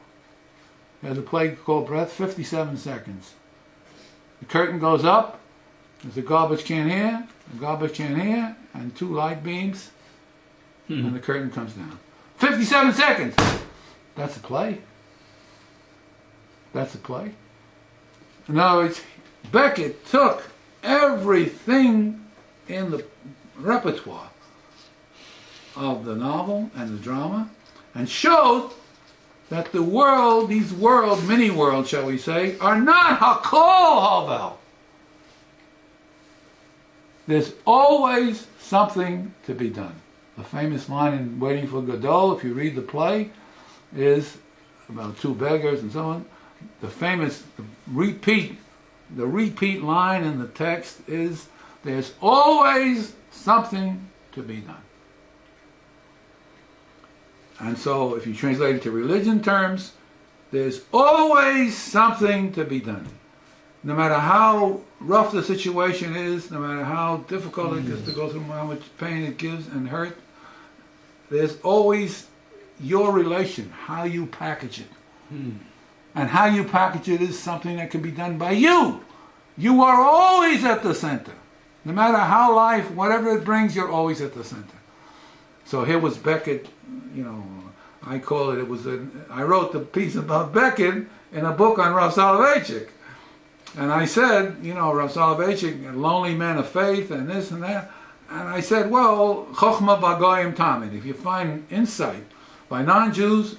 He has a play called Breath, 57 seconds. The curtain goes up, there's a garbage can here, a garbage can here, and 2 light beams, and the curtain comes down. 57 seconds! That's a play. That's a play. In other words, Beckett took everything in the repertoire of the novel and the drama and showed that the world, these world, mini worlds, shall we say, are not Hakol Havel. There's always something to be done. The famous line in Waiting for Godot, if you read the play, is about 2 beggars and so on. The famous repeat line in the text is, there's always something to be done. And so if you translate it to religion terms, there's always something to be done. No matter how rough the situation is, no matter how difficult it is to go through, how much pain it gives and hurt, there's always your relation, how you package it. And how you package it is something that can be done by you. You are always at the center. No matter how life, whatever it brings, you're always at the center. So here was Beckett, I call it, I wrote the piece about Beckett in a book on Rav Soloveitchik. And I said, Rav Soloveitchik, a lonely man of faith and this and that. And I said, well, Chochma Bagoyim Tamid. If you find insight by non-Jews,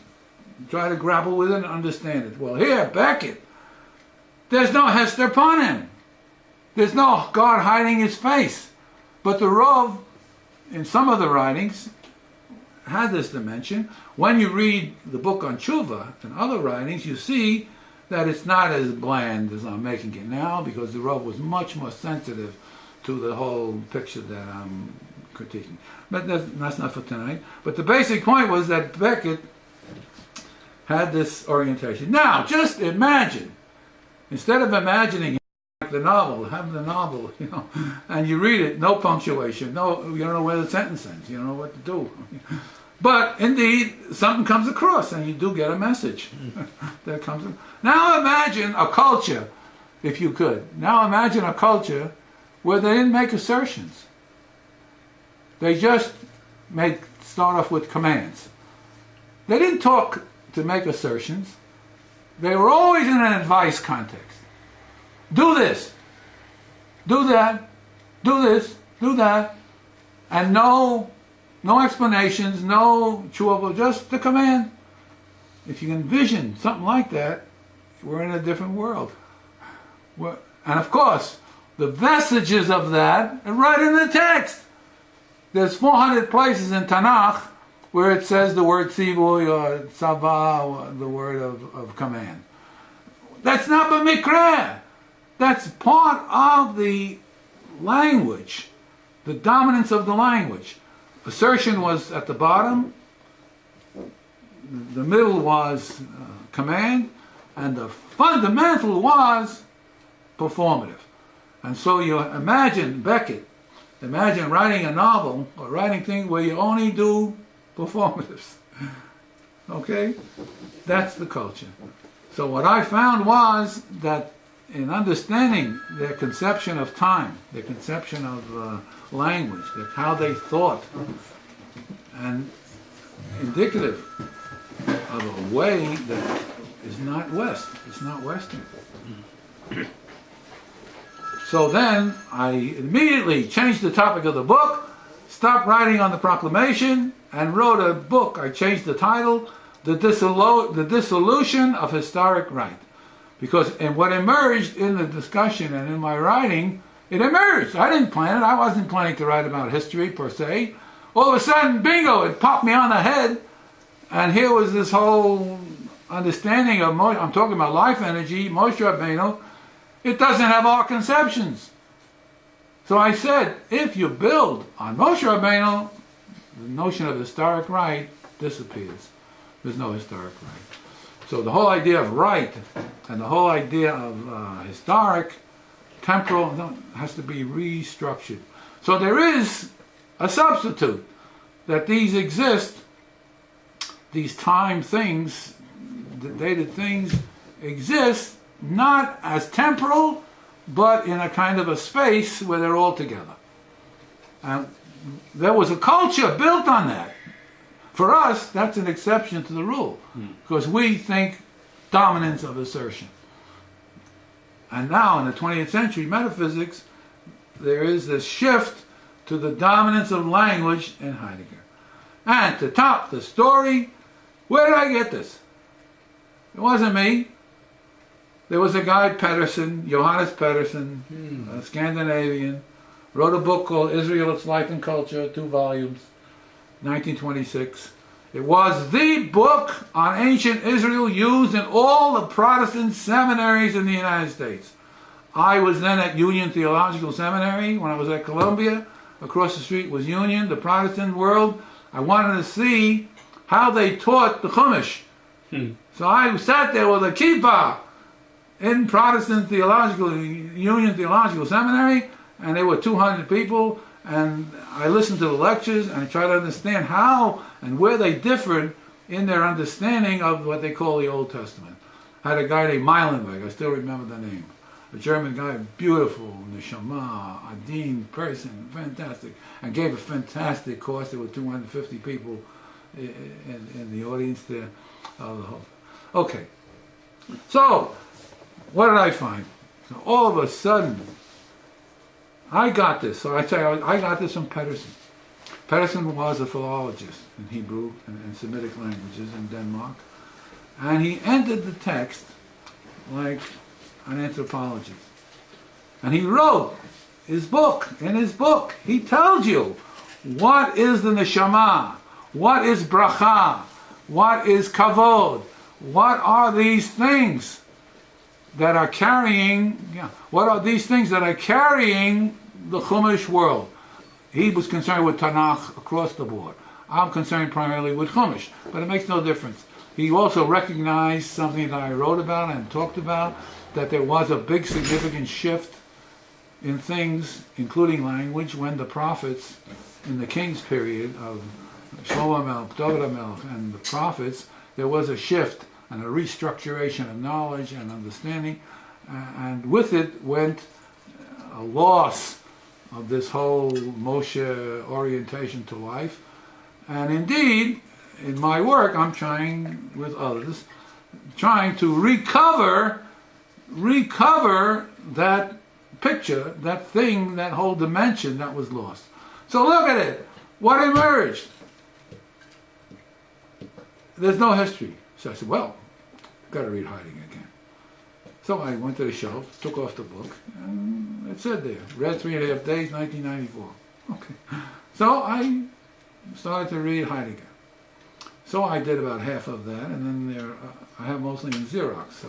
try to grapple with it and understand it. Well, here, Beckett, there's no Hester Panim. There's no God hiding his face. But the Rav, in some of the writings, had this dimension. When you read the book on Tshuva and other writings, you see that it's not as bland as I'm making it now, because the Rav was much more sensitive to the whole picture that I'm critiquing. But that's not for tonight. But the basic point was that Beckett had this orientation. Now, just imagine, instead of imagining like the novel, having the novel, and you read it, no punctuation, you don't know where the sentence ends, you don't know what to do. But indeed, something comes across, and you do get a message that comes. Now imagine a culture, if you could. Now imagine a culture where they didn't make assertions. They just start off with commands. They didn't talk to make assertions. They were always in an advice context. Do this. Do that. Do this. Do that. And no explanations, no tshuva, just the command. If you envision something like that, we're in a different world. And of course, the vestiges of that are right in the text. There's 400 places in Tanakh where it says the word tzivuy or tzava, or the word of command. That's not b'mikreh. That's part of the language, the dominance of the language. Assertion was at the bottom, the middle was command, and the fundamental was performative. And so you imagine Beckett, imagine writing a novel or writing things where you only do performatives. Okay? That's the culture. So what I found was that in understanding their conception of time, their conception of language, how they thought, and indicative of a way that is not West, it's not Western. So then I immediately changed the topic of the book, stopped writing on the proclamation, and wrote a book. I changed the title, The Dissolution of Historic Right. Because what emerged in the discussion and in my writing, it emerged. I didn't plan it. I wasn't planning to write about history per se. All of a sudden, bingo, it popped me on the head. And here was this whole understanding of, I'm talking about life energy, Moshe Rabbeinu. It doesn't have our conceptions. So I said, if you build on Moshe Rabbeinu, the notion of historic right disappears. There's no historic right. So the whole idea of right and the whole idea of historic, temporal, has to be restructured. So there is a substitute, that these exist, these time things, the dated things exist not as temporal, but in a kind of a space where they're all together. And there was a culture built on that. For us, that's an exception to the rule, because we think dominance of assertion. And now in the 20th century metaphysics, there is this shift to the dominance of language in Heidegger. And to top the story, where did I get this? It wasn't me. There was a guy, Pedersen, Johannes Pedersen, a Scandinavian, wrote a book called Israel, Its Life and Culture, 2 volumes, 1926. It was the book on ancient Israel used in all the Protestant seminaries in the United States. I was then at Union Theological Seminary when I was at Columbia. Across the street was Union, the Protestant world. I wanted to see how they taught the Chumash. So I sat there with a kippah in Protestant Theological, Union Theological Seminary, and there were 200 people, and I listened to the lectures and I tried to understand how and where they differed in their understanding of what they call the Old Testament. I had a guy named Meilenberg, I still remember the name. A German guy, beautiful, neshama, adin person, fantastic, and gave a fantastic course. There were 250 people in the audience there. Okay, so what did I find? So all of a sudden, I got this. So I tell you, I got this from Pedersen. Pedersen was a philologist in Hebrew and Semitic languages in Denmark, and he entered the text like an anthropologist. And he wrote his book. In his book, he tells you what is the neshama, what is bracha, what is kavod, what are these things that are carrying, what are these things that are carrying the Chumash world. He was concerned with Tanakh across the board. I'm concerned primarily with Chumash, but it makes no difference. He also recognized something that I wrote about and talked about, that there was a big significant shift in things, including language, when the prophets, in the king's period of Shlomo Melech, David Melech, and the prophets, there was a shift and a restructuration of knowledge and understanding, and with it went a loss of this whole Moshe orientation to life. And indeed, in my work, I'm trying, with others, trying to recover that picture, that thing, that whole dimension that was lost. So look at it. What emerged? There's no history. So I said, well, got to read Heidegger again. So I went to the shelf, took off the book, and it said there, read 3.5 days, 1994. Okay. So I started to read Heidegger. So I did about half of that, and then I have mostly in Xerox, so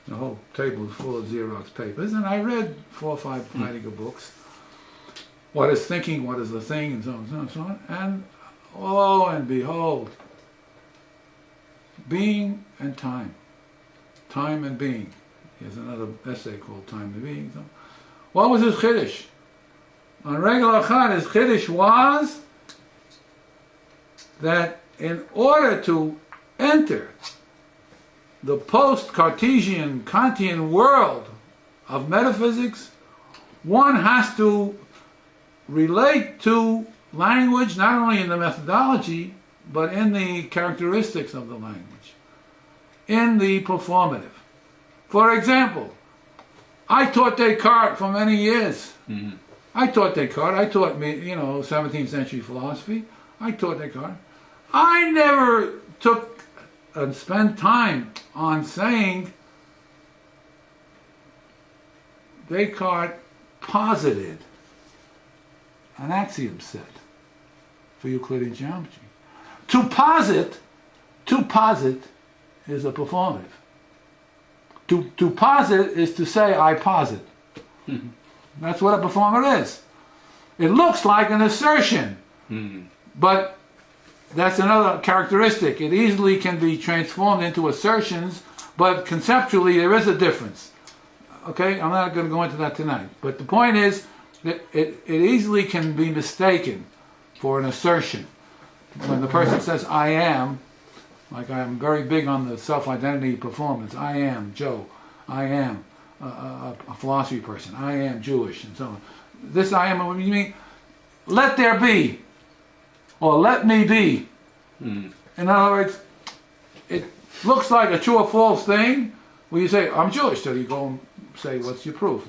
the whole table is full of Xerox papers, and I read 4 or 5 Heidegger books. What is thinking, what is the thing, and so on and so on and so on. And lo and behold, being and time. Time and being. Here's another essay called Time and Being. So, what was his chiddush? On regular Achad, his chiddush was that in order to enter the post-Cartesian, Kantian world of metaphysics, one has to relate to language not only in the methodology, but in the characteristics of the language, in the performative. For example, I taught Descartes for many years. Mm-hmm. I taught Descartes. I taught 17th century philosophy. I taught Descartes. I never took and spent time on saying Descartes posited an axiom set for Euclidean geometry. To posit is a performative. To posit is to say, I posit. That's what a performer is. It looks like an assertion. But that's another characteristic. It easily can be transformed into assertions, but conceptually there is a difference. Okay, I'm not going to go into that tonight. But the point is that it easily can be mistaken for an assertion. When the person says, I am, like I'm very big on the self-identity performance. I am Joe. I am a philosophy person. I am Jewish, and so on. This I am, what do you mean? Let there be, or let me be. In other words, it looks like a true or false thing. When you say, I'm Jewish, so you go and say, what's your proof?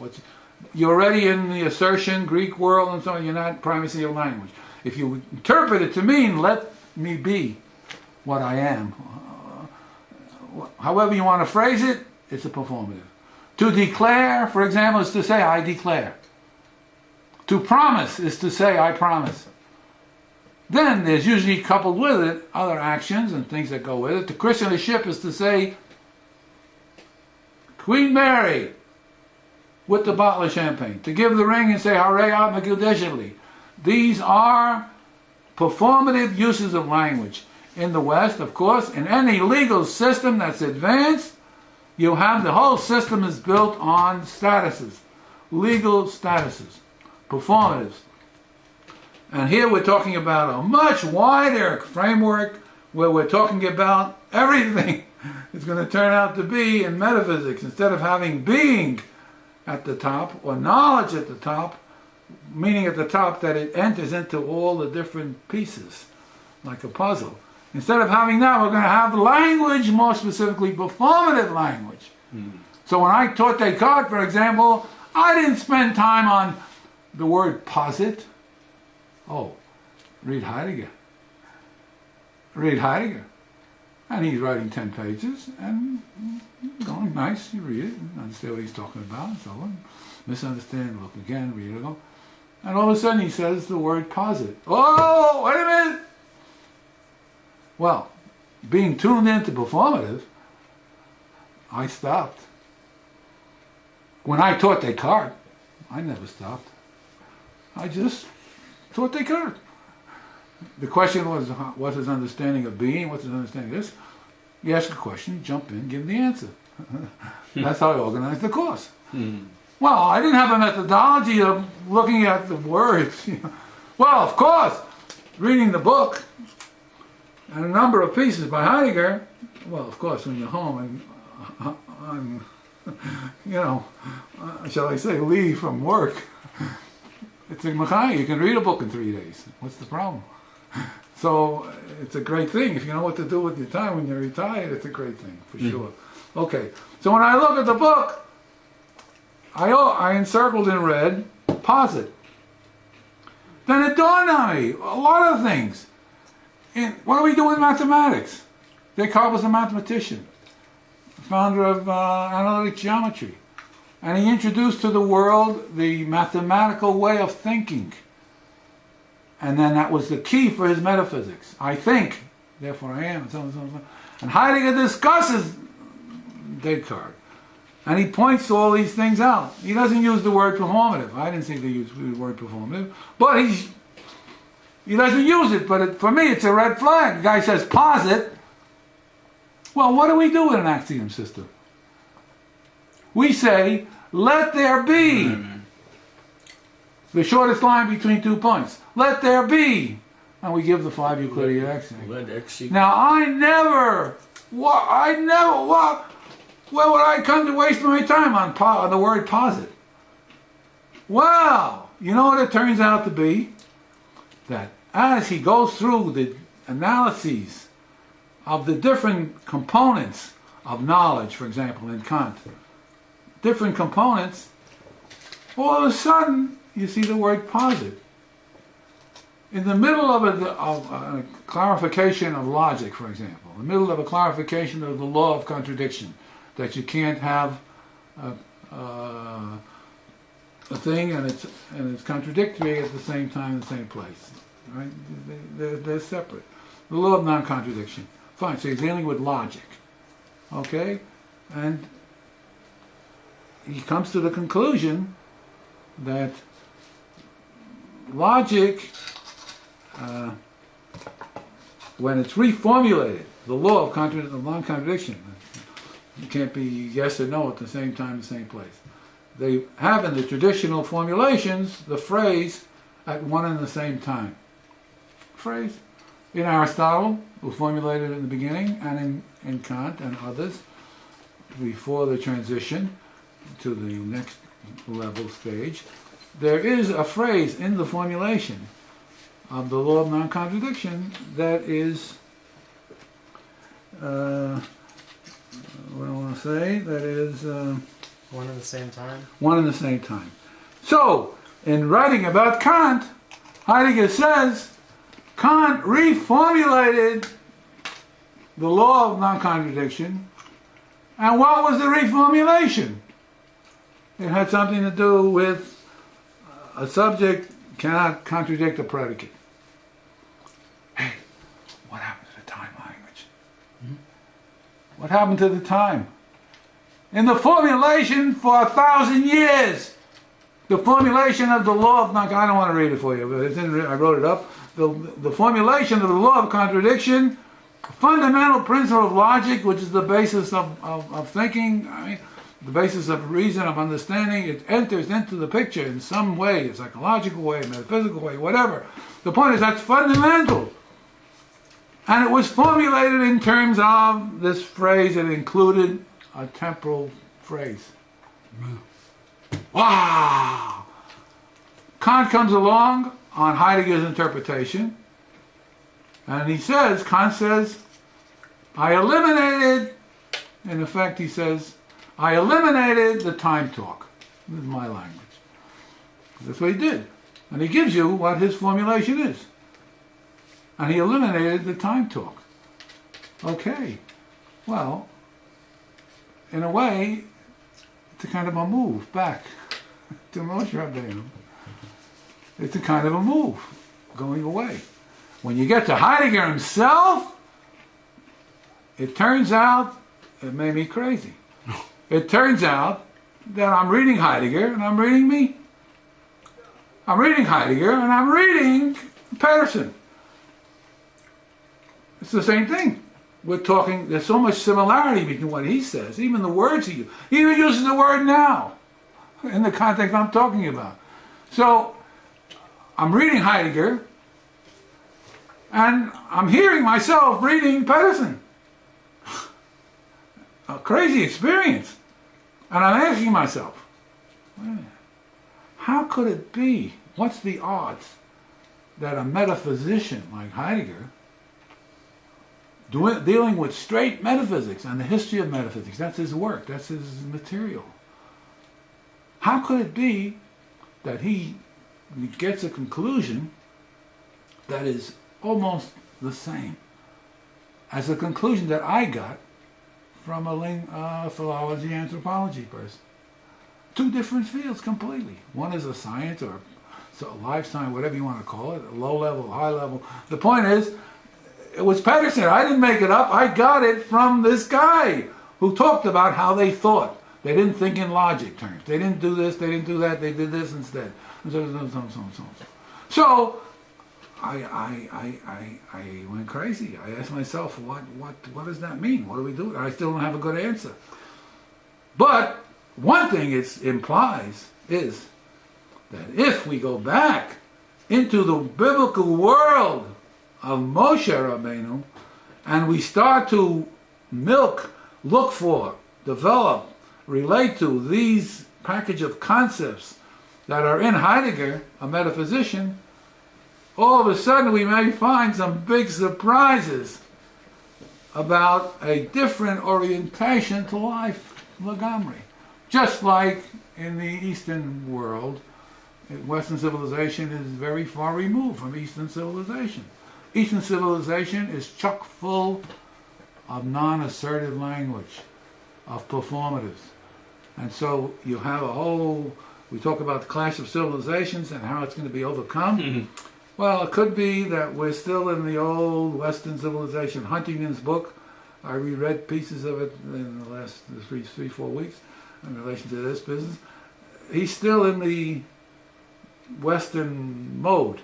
You're already in the assertion, Greek world, and so on. You're not primacy of language. If you interpret it to mean, let me be what I am, however you want to phrase it, it's a performative. To declare, for example, is to say, I declare. To promise is to say, I promise. Then there's usually coupled with it other actions and things that go with it. To christen a ship is to say, Queen Mary, with the bottle of champagne. To give the ring and say, Harei At Mekudesheli. These are performative uses of language. In the West, of course, in any legal system that's advanced, you have the whole system is built on statuses, legal statuses, performatives. And here we're talking about a much wider framework where we're talking about everything it's going to turn out to be in metaphysics. Instead of having being at the top or knowledge at the top, meaning at the top that it enters into all the different pieces, like a puzzle. Instead of having that, we're going to have language, more specifically performative language. So when I taught Descartes, for example, I didn't spend time on the word posit. Oh, read Heidegger. Read Heidegger. And he's writing 10 pages, and going nice, you read it, and understand what he's talking about, and so on. Misunderstand, look again, read it again. And all of a sudden he says the word posit. Oh, wait a minute! Well, being tuned into performative, I stopped. When I taught Descartes, I never stopped. I just taught Descartes. The question was, what's his understanding of being? What's his understanding of this? You ask a question, jump in, give the answer. That's how I organized the course. Well, I didn't have a methodology of looking at the words. Well, of course, reading the book and a number of pieces by Heidegger. Well, of course, when you're home and shall I say, leave from work, it's a machai. You can read a book in 3 days. What's the problem? So it's a great thing. If you know what to do with your time when you're retired, it's a great thing, for sure. Okay, so when I look at the book, I encircled in red, posit. Then it dawned on me, a lot of things. What do we do with mathematics? Descartes was a mathematician, founder of analytic geometry. And he introduced to the world the mathematical way of thinking. And then that was the key for his metaphysics. I think, therefore I am, and so on and so on. And Heidegger discusses Descartes. And he points to all these things out. He doesn't use the word performative. I didn't think they used the word performative. But he doesn't use it. But for me, it's a red flag. The guy says posit. Well, what do we do with an axiom system? We say, let there be. The shortest line between 2 points. Let there be. And we give the 5 Euclidean axioms. Now, where would I come to waste my time on the word posit? Well, you know what it turns out to be? That as he goes through the analyses of the different components of knowledge, for example, in Kant, different components, all of a sudden you see the word posit. In the middle of a clarification of logic, for example, in the middle of a clarification of the law of contradiction, that you can't have a thing and it's contradictory at the same time in the same place, right? They're separate. The law of non-contradiction. Fine. So he's dealing with logic, okay, and he comes to the conclusion that logic when it's reformulated, the law of non-contradiction, you can't be yes or no at the same time, the same place. They have in the traditional formulations the phrase at one and the same time. Phrase. In Aristotle, it was formulated in the beginning, and in Kant and others, before the transition to the next level stage, there is a phrase in the formulation of the law of non-contradiction that is, what do I want to say? That is... one at the same time? One and the same time. So, in writing about Kant, Heidegger says, Kant reformulated the law of non-contradiction, and what was the reformulation? It had something to do with a subject cannot contradict a predicate. Hey, what happened to the time language? What happened to the time? In the formulation for 1,000 years, the formulation of the law of non-contradiction, I don't want to read it for you, but it's I wrote it up. The formulation of the law of contradiction, a fundamental principle of logic, which is the basis of thinking, the basis of reason, of understanding, it enters into the picture in some way, a psychological way, a metaphysical way, whatever. The point is that's fundamental. And it was formulated in terms of this phrase. It included a temporal phrase. Wow! Kant comes along on Heidegger's interpretation, and he says, Kant says, I eliminated, in effect he says, I eliminated the time talk. This is my language. That's what he did. And he gives you what his formulation is. And he eliminated the time talk. Okay. Well, in a way, it's a kind of a move back to Moshe Rabbeinu. It's a kind of a move, going away. When you get to Heidegger himself, it turns out, it made me crazy. It turns out that I'm reading Heidegger and I'm reading me. I'm reading Heidegger and I'm reading Patterson. It's the same thing. We're talking, there's so much similarity between what he says, even the words he uses. He even uses the word now in the context I'm talking about. So, I'm reading Heidegger and I'm hearing myself reading Patterson. A crazy experience. And I'm asking myself, how could it be, what's the odds that a metaphysician like Heidegger, dealing with straight metaphysics and the history of metaphysics, that's his work, that's his material, how could it be that he gets a conclusion that is almost the same as a conclusion that I got from a philology, anthropology person? Two different fields completely. One is a science or a life science, whatever you want to call it, a low level, high level. The point is, it was Patterson. I didn't make it up. I got it from this guy who talked about how they thought. They didn't think in logic terms. They didn't do this, they didn't do that, they did this instead. So I went crazy. I asked myself, what does that mean? What do we do? I still don't have a good answer. But one thing it implies is that if we go back into the biblical world of Moshe Rabbeinu and we start to look for, develop, relate to these package of concepts that are in Heidegger, a metaphysician, all of a sudden we may find some big surprises about a different orientation to life, Lagamri. Just like in the Eastern world, Western civilization is very far removed from Eastern civilization. Eastern civilization is chock full of non-assertive language, of performatives. And so you have we talk about the clash of civilizations and how it's going to be overcome. Mm-hmm. Well, it could be that we're still in the old Western civilization. Huntington's book, I reread pieces of it in the last 3-4 weeks in relation to this business. He's still in the Western mode.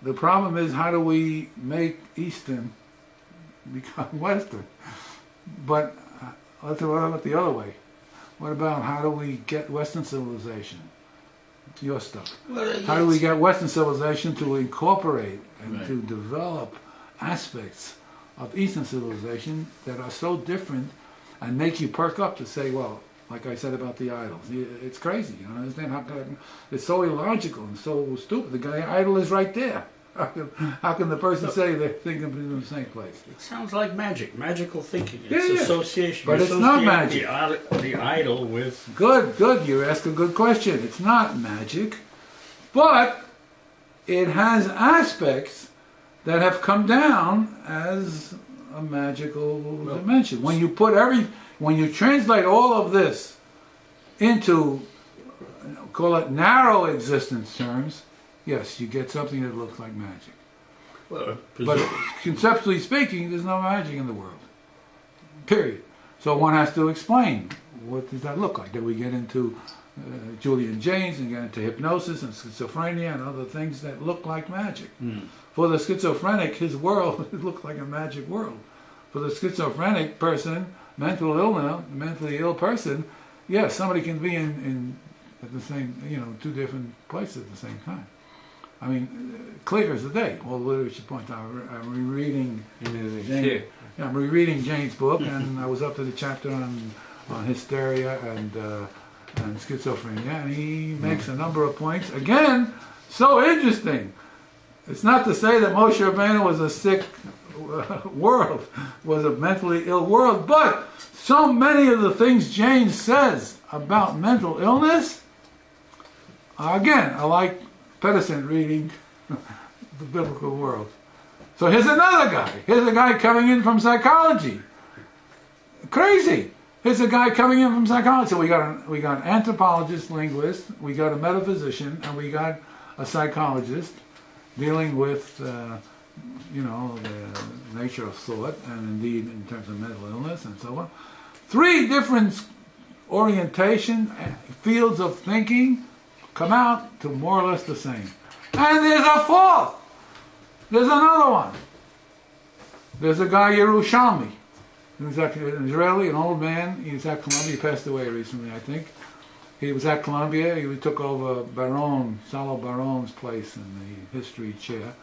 the problem is, how do we make Eastern become Western? But what about the other way? What about how do we get Western civilization? Your stuff. Well, How do we get Western civilization to incorporate and Right. to develop aspects of Eastern civilization that are so different and make you perk up to say, well, like I said about the idols, it's crazy. You don't understand how it's so illogical and so stupid. The guy idol is right there. How can the person say they're thinking in the same place? It sounds like magic, magical thinking. It's Yeah. association. But You it's not associate magic. The idol with. Good. You ask a good question. It's not magic, but it has aspects that have come down as a magical dimension. When you translate all of this into, call it narrow existence terms, yes, you get something that looks like magic. Well, But conceptually speaking, there's no magic in the world. Period. So one has to explain, what does that look like? Then we get into Julian Jaynes and get into hypnosis and schizophrenia and other things that look like magic. For the schizophrenic, his world looks like a magic world. For the schizophrenic person, mentally ill person, yes, somebody can be in at the same, two different places at the same time. I mean, clear as the day. All the literature points out. I'm rereading. I'm rereading Jane's book, and I was up to the chapter on hysteria and schizophrenia, and he makes a number of points. Again, so interesting. It's not to say that Moshe Rabbeinu was a sick world, was a mentally ill world, but so many of the things Jane says about mental illness, again, I like Pedersen reading the biblical world. So here's another guy. Here's a guy coming in from psychology. Crazy. Here's a guy coming in from psychology. So we got an anthropologist, linguist, we got a metaphysician, and we got a psychologist dealing with the nature of thought, and indeed in terms of mental illness and so on. 3 different orientation fields of thinking come out to more or less the same. And there's a 4th. There's another one. There's a guy, Yerushalmi. He was an Israeli, an old man. He was at Columbia. He passed away recently, I think. He was at Columbia. He took over Salo Baron's place in the history chair.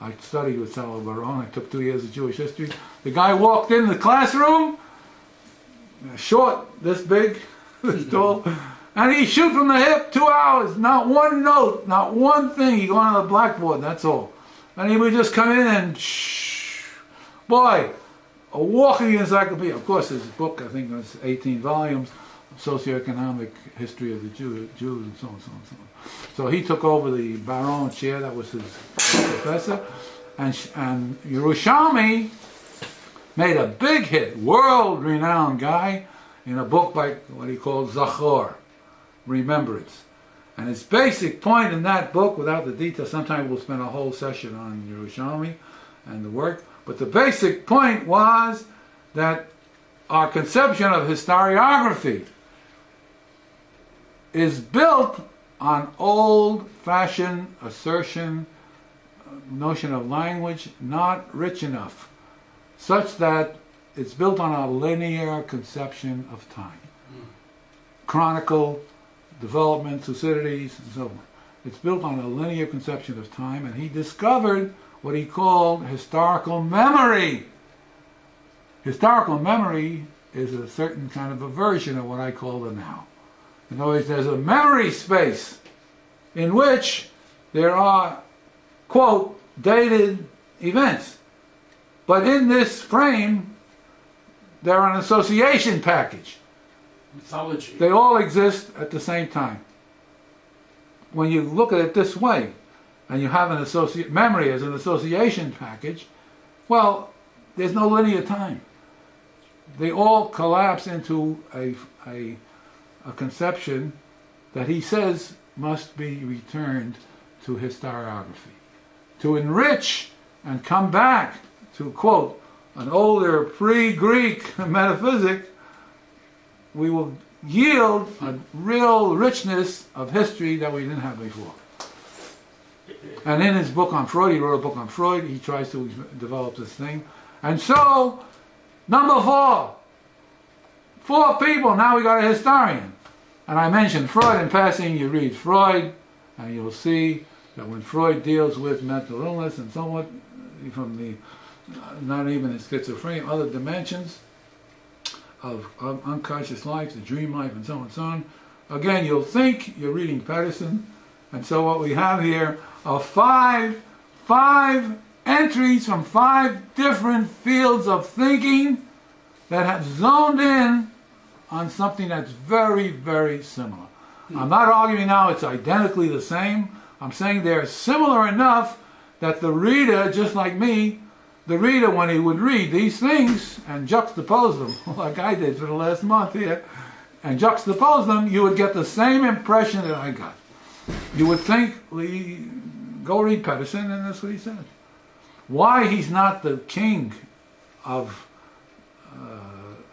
I studied with Salo Baron. I took 2 years of Jewish history. The guy walked in the classroom, short, this big, this tall, and he shoot from the hip, 2 hours, not one note, not one thing. He go on the blackboard, that's all. And he would just come in and boy, a walking encyclopedia. Of course, his book, I think, was 18 volumes, socioeconomic history of the Jews, and so on, so on, so on. So he took over the Baron chair. That was his professor, and Yerushalmi made a big hit, world-renowned guy, in a book by what he called Zachor, Remembrance. And his basic point in that book, without the details, sometimes we'll spend a whole session on Yerushalmi and the work, but the basic point was that our conception of historiography is built on old-fashioned assertion, notion of language, not rich enough, such that it's built on a linear conception of time. Chronicle, development, Thucydides, and so on. It's built on a linear conception of time, and he discovered what he called historical memory. Historical memory is a certain kind of a version of what I call the now. In other words, there's a memory space in which there are, quote, dated events. But in this frame, they're an association package. Mythology. They all exist at the same time. When you look at it this way, and you have an memory as an association package, well, there's no linear time. They all collapse into a conception that he says must be returned to historiography. To enrich and come back to, quote, an older pre-Greek metaphysic, we will yield a real richness of history that we didn't have before. And in his book on Freud, he wrote a book on Freud, he tries to develop this thing. And so, number 4. 4 people, now we got a historian. And I mentioned Freud in passing. You read Freud, and you'll see that when Freud deals with mental illness and somewhat from the, not even in schizophrenia, other dimensions of unconscious life, the dream life, and so on, again, you'll think you're reading Pedersen. And so what we have here are five entries from 5 different fields of thinking that have zoned in on something that's very, very similar. I'm not arguing now it's identically the same. I'm saying they're similar enough that the reader, just like me, the reader, when he would read these things and juxtapose them, like I did for the last month here, and juxtapose them, you would get the same impression that I got. You would think, go read Pedersen, and that's what he said. Why he's not the king of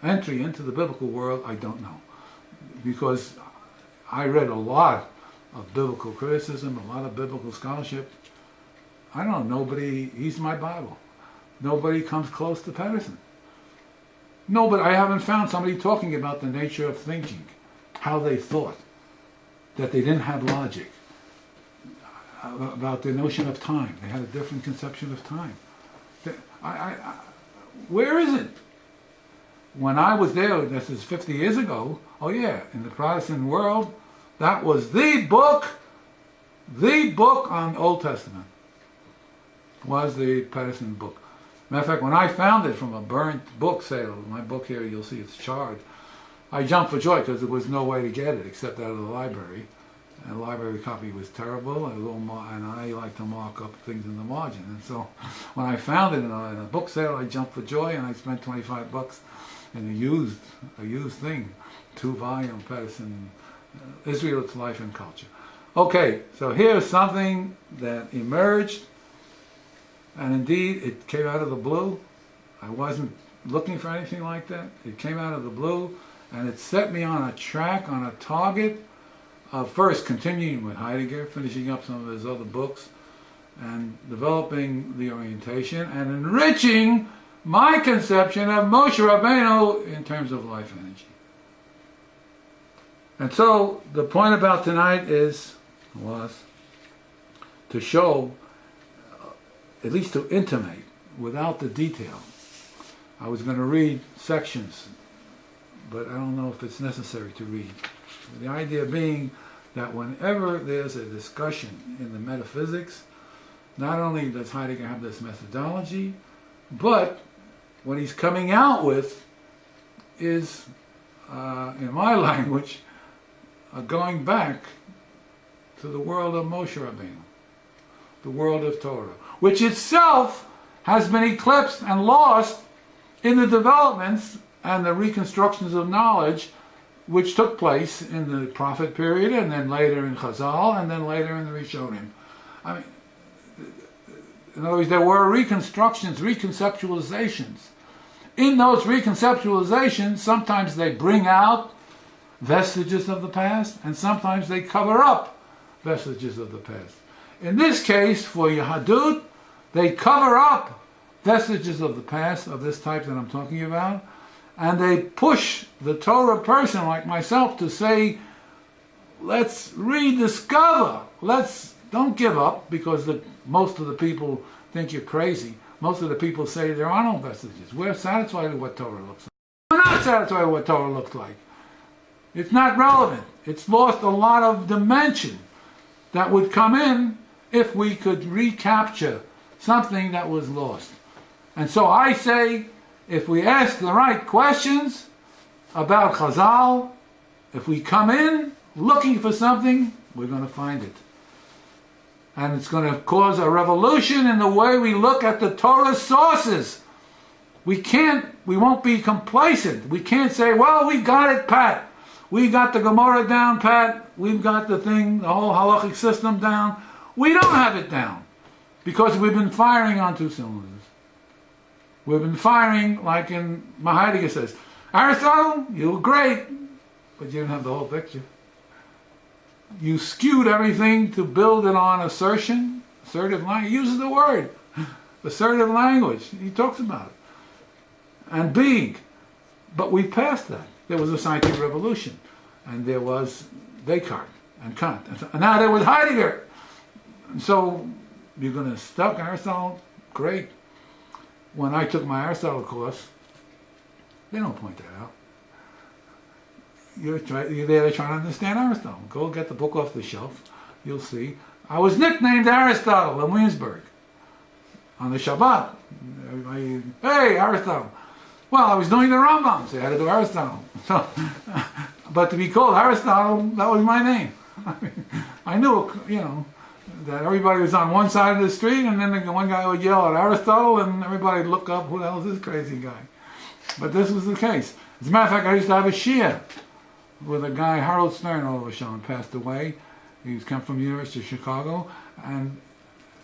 entry into the biblical world, I don't know. Because I read a lot of biblical criticism, a lot of biblical scholarship. I don't know, nobody, he's my Bible. Nobody comes close to Pedersen. No, but I haven't found somebody talking about the nature of thinking, how they thought, that they didn't have logic, about the notion of time. They had a different conception of time. Where is it? When I was there, this is 50 years ago, oh yeah, in the Protestant world, that was the book on Old Testament, was the Pedersen book. Matter of fact, when I found it from a burnt book sale, my book here, you'll see it's charred, I jumped for joy because there was no way to get it except out of the library. And the library copy was terrible, and I like to mark up things in the margin. And so when I found it in a book sale, I jumped for joy, and I spent $25 in a used thing, 2-volume Pedersen, Israel's Life and Culture. Okay, so here's something that emerged, and indeed it came out of the blue. I wasn't looking for anything like that. It came out of the blue, and it set me on a track, on a target of first continuing with Heidegger, finishing up some of his other books, and developing the orientation and enriching my conception of Moshe Rabbeinu in terms of life energy. And so the point about tonight was to show, at least to intimate, without the detail. I was going to read sections, but I don't know if it's necessary to read. The idea being that whenever there's a discussion in the metaphysics, not only does Heidegger have this methodology, but what he's coming out with is, in my language, going back to the world of Moshe Rabbeinu, the world of Torah, which itself has been eclipsed and lost in the developments and the reconstructions of knowledge which took place in the prophet period, and then later in Chazal, and then later in the Rishonim. I mean, in other words, there were reconstructions, reconceptualizations. In those reconceptualizations, sometimes they bring out vestiges of the past, and sometimes they cover up vestiges of the past. In this case, for Yahadut, they cover up vestiges of the past, of this type that I'm talking about, and they push the Torah person like myself to say, let's rediscover, don't give up, because most of the people think you're crazy. Most of the people say there are no vestiges. We're satisfied with what Torah looks like. We're not satisfied with what Torah looks like. It's not relevant. It's lost a lot of dimension that would come in if we could recapture something that was lost. And so I say, if we ask the right questions about Chazal, if we come in looking for something, we're going to find it. And it's going to cause a revolution in the way we look at the Torah sources. We won't be complacent. We can't say, well, we got it pat. We got the Gemara down pat. We've got the whole halachic system down. We don't have it down because we've been firing on 2 cylinders. We've been firing, like in Heidegger says, Aristotle, you were great, but you didn't have the whole picture. You skewed everything to build it on assertion, Assertive language, he uses the word. Assertive language, he talks about it. And being. But we passed that. There was a scientific revolution. And there was Descartes and Kant. And now there was Heidegger. And so you're going to stuck Aristotle? Great. When I took my Aristotle course, they don't point that out. You're there to try to understand Aristotle. Go get the book off the shelf. You'll see. I was nicknamed Aristotle in Williamsburg on the Shabbat. Everybody, hey, Aristotle. Well, I was doing the Rambam, so I had to do Aristotle. So, but to be called Aristotle, that was my name. I knew, that everybody was on one side of the street, and then one guy would yell at Aristotle, and everybody would look up, who the hell is this crazy guy? But this was the case. As a matter of fact, I used to have a shiur with a guy, Harold Stern, all of a sudden passed away. He's come from the University of Chicago, and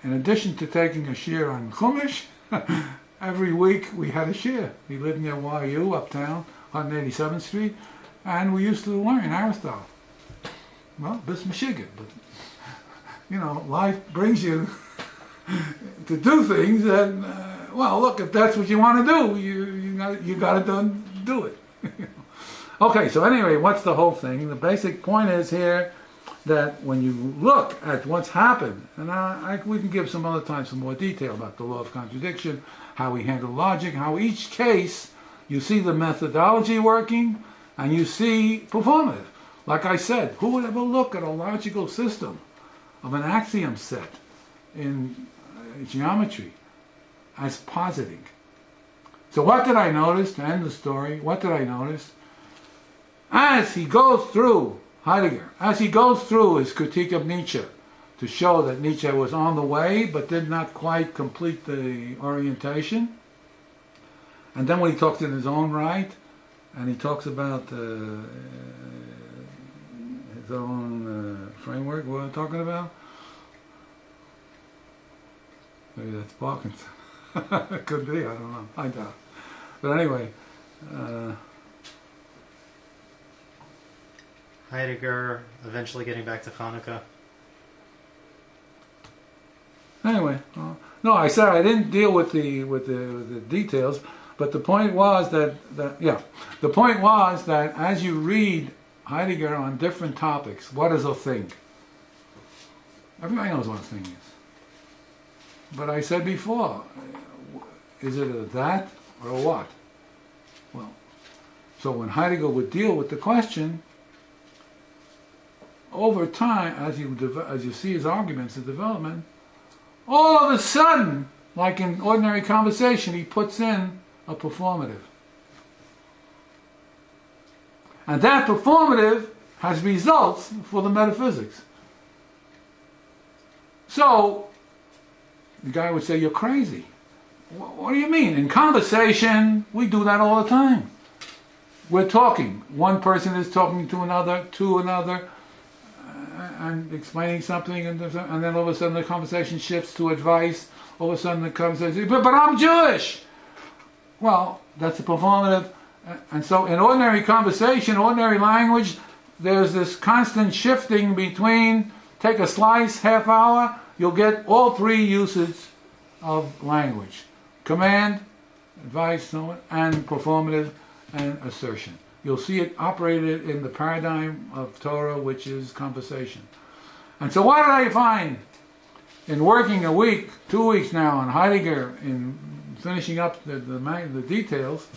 in addition to taking a shiur on Chumash, every week we had a shiur. He lived near YU, uptown, 187th Street, and we used to learn Aristotle. Well, bis Mashiach, but life brings you to do things that, look, if that's what you want to do, you got to do it. Okay, so anyway, what's the whole thing? The basic point is here that when you look at what's happened, and we can give some other time some more detail about the law of contradiction, how we handle logic, how each case you see the methodology working, and you see performative. Like I said, who would ever look at a logical system of an axiom set in geometry as positing? So what did I notice, to end the story, what did I notice? As he goes through, Heidegger, as he goes through his critique of Nietzsche, to show that Nietzsche was on the way but did not quite complete the orientation, and then when he talks in his own right, and he talks about his own framework, what I'm talking about, maybe that's Parkinson. It could be, I don't know, I doubt. But anyway, Heidegger eventually getting back to Chanukah. Anyway, no, I said I didn't deal with the details, but the point was that as you read Heidegger on different topics, what is a thing? Everybody knows what a thing is. But I said before, is it a that or a what? Well, so when Heidegger would deal with the question, over time, as you see his arguments of development, all of a sudden, like in ordinary conversation, he puts in a performative. And that performative has results for the metaphysics. So, the guy would say, you're crazy. What do you mean? In conversation, we do that all the time. We're talking. One person is talking to another, and explaining something, and then all of a sudden the conversation shifts to advice. All of a sudden the conversation, but I'm Jewish. Well, that's a performative. And so in ordinary conversation, ordinary language, there's this constant shifting between, take a slice, half hour, you'll get all three uses of language. Command, advice, and performative, and assertion. You'll see it operated in the paradigm of Torah, which is conversation. And so what did I find in working a week, 2 weeks now on Heidegger, in finishing up the details,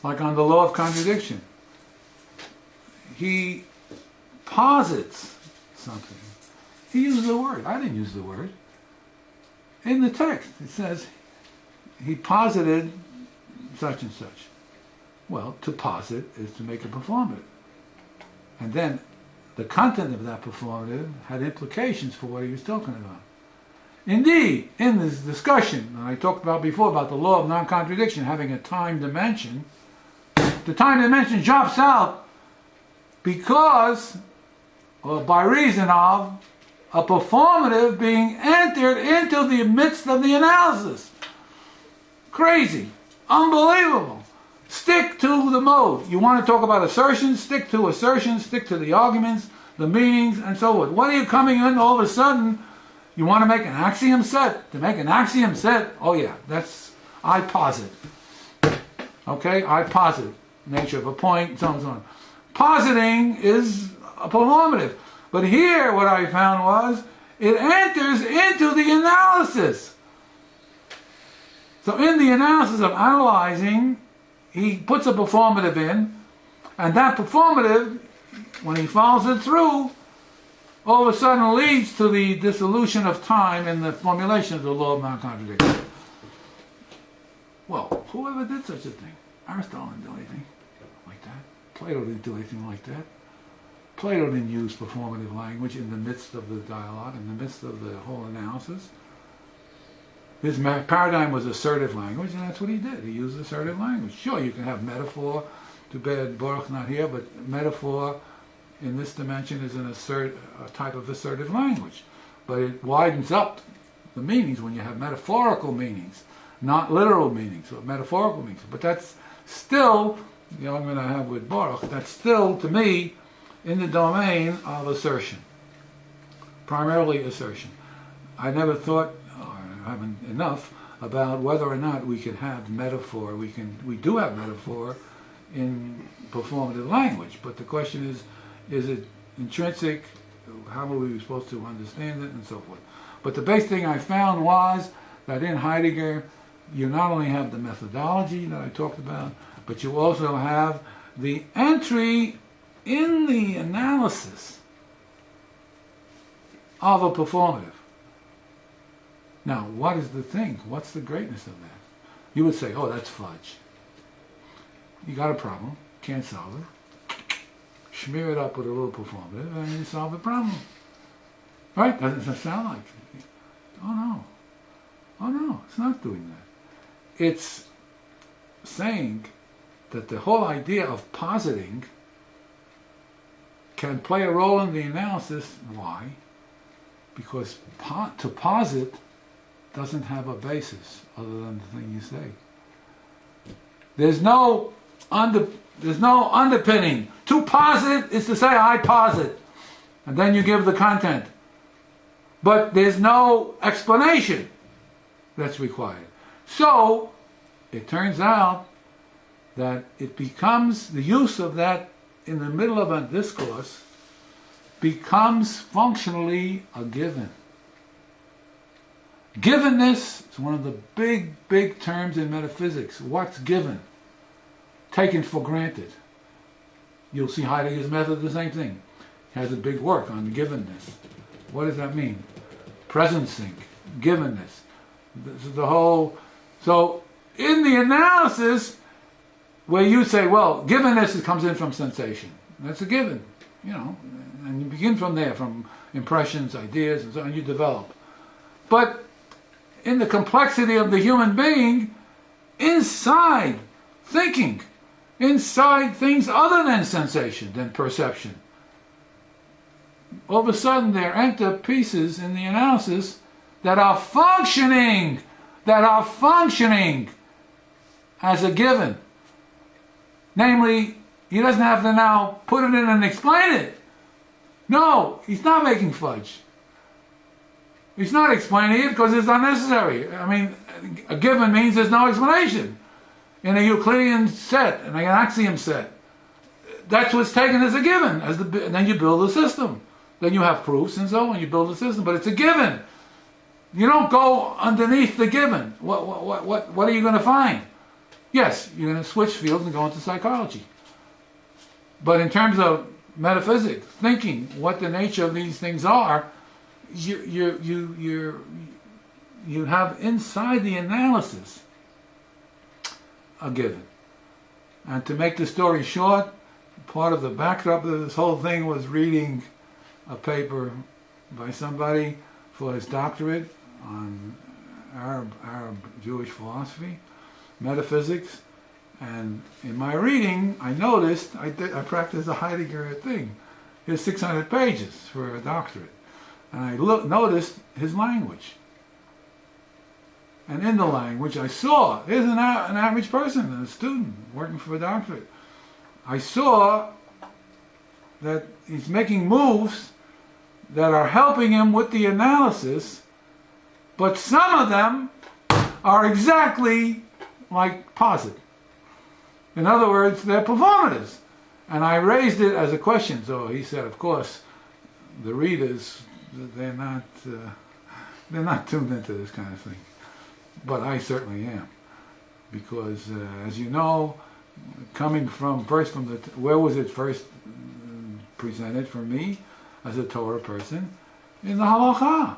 like on the law of contradiction? He posits something. He uses the word. I didn't use the word. In the text, it says he posited such and such. Well, to posit is to make a performative. And then the content of that performative had implications for what he was talking about. Indeed, in this discussion that I talked about before, about the law of non-contradiction having a time dimension, the time dimension drops out because, or by reason of, a performative being entered into the midst of the analysis. Crazy. Unbelievable. Stick to the mode. You want to talk about assertions, stick to assertions, stick to the arguments, the meanings, and so on. When are you coming in all of a sudden You want to make an axiom set? To make an axiom set, oh yeah, that's, I posit. Okay, I posit. Nature of a point, so on and so on. Positing is a performative. But here what I found was, it enters into the analysis. So in the analysis of analyzing, he puts a performative in, and that performative, when he follows it through, all of a sudden leads to the dissolution of time in the formulation of the law of non-contradiction. Well, whoever did such a thing? Aristotle didn't do anything like that. Plato didn't do anything like that. Plato didn't use performative language in the midst of the dialogue, in the midst of the whole analysis. His paradigm was assertive language, and that's what he did. He used assertive language. Sure, you can have metaphor. Too bad Baruch not here, but metaphor in this dimension is a type of assertive language. But it widens up the meanings when you have metaphorical meanings, not literal meanings, but metaphorical meanings. But that's still, the argument I have with Baruch, that's still, to me, in the domain of assertion. Primarily assertion. I never thought, or I haven't enough, about whether or not we could have metaphor. We do have metaphor in performative language, but the question is it intrinsic? How are we supposed to understand it, and so forth? But the basic thing I found was that in Heidegger, you not only have the methodology that I talked about, but you also have the entry in the analysis of a performative. Now, what is the thing? What's the greatness of that? You would say, oh, that's fudge. You got a problem, can't solve it. Smear it up with a little performative and you solve the problem. Right? Doesn't it sound like it? Oh no. Oh no, it's not doing that. It's saying that the whole idea of positing can play a role in the analysis. Why? Because to posit doesn't have a basis other than the thing you say. There's no underpinning. To posit is to say, I posit. And then you give the content. But there's no explanation that's required. So, it turns out that it becomes, the use of that in the middle of a discourse becomes functionally a given. Givenness is one of the big terms in metaphysics. What's given? Taken for granted. You'll see Heidegger's method, the same thing. He has a big work on givenness. What does that mean? Presencing, givenness. This is the whole. So, in the analysis, where you say, well, givenness comes in from sensation. That's a given, and you begin from there, from impressions, ideas, and so on, you develop. But in the complexity of the human being, inside thinking, inside things other than sensation, than perception, all of a sudden there enter pieces in the analysis that are functioning as a given. Namely, he doesn't have to now put it in and explain it. No, he's not making fudge. He's not explaining it because it's unnecessary. I mean, a given means there's no explanation. In a Euclidean set, in an axiom set, that's what's taken as a given. And then you build a system. Then you have proofs and so on, you build a system, but it's a given. You don't go underneath the given. What are you going to find? Yes, you're going to switch fields and go into psychology. But in terms of metaphysics, thinking what the nature of these things are, you have inside the analysis a given. And to make the story short, part of the backdrop of this whole thing was reading a paper by somebody for his doctorate on Arab Jewish philosophy, metaphysics, and in my reading I noticed, I practiced a Heidegger thing. Here's 600 pages for a doctorate, and I noticed his language. And in the language I saw, here's an average person, a student working for a doctorate. I saw that he's making moves that are helping him with the analysis But some of them are exactly like posit. In other words, they're performatives. And I raised it as a question. So he said, of course, the readers, they're not tuned into this kind of thing. But I certainly am. Because, as you know, coming from where was it first presented for me as a Torah person? In the halacha.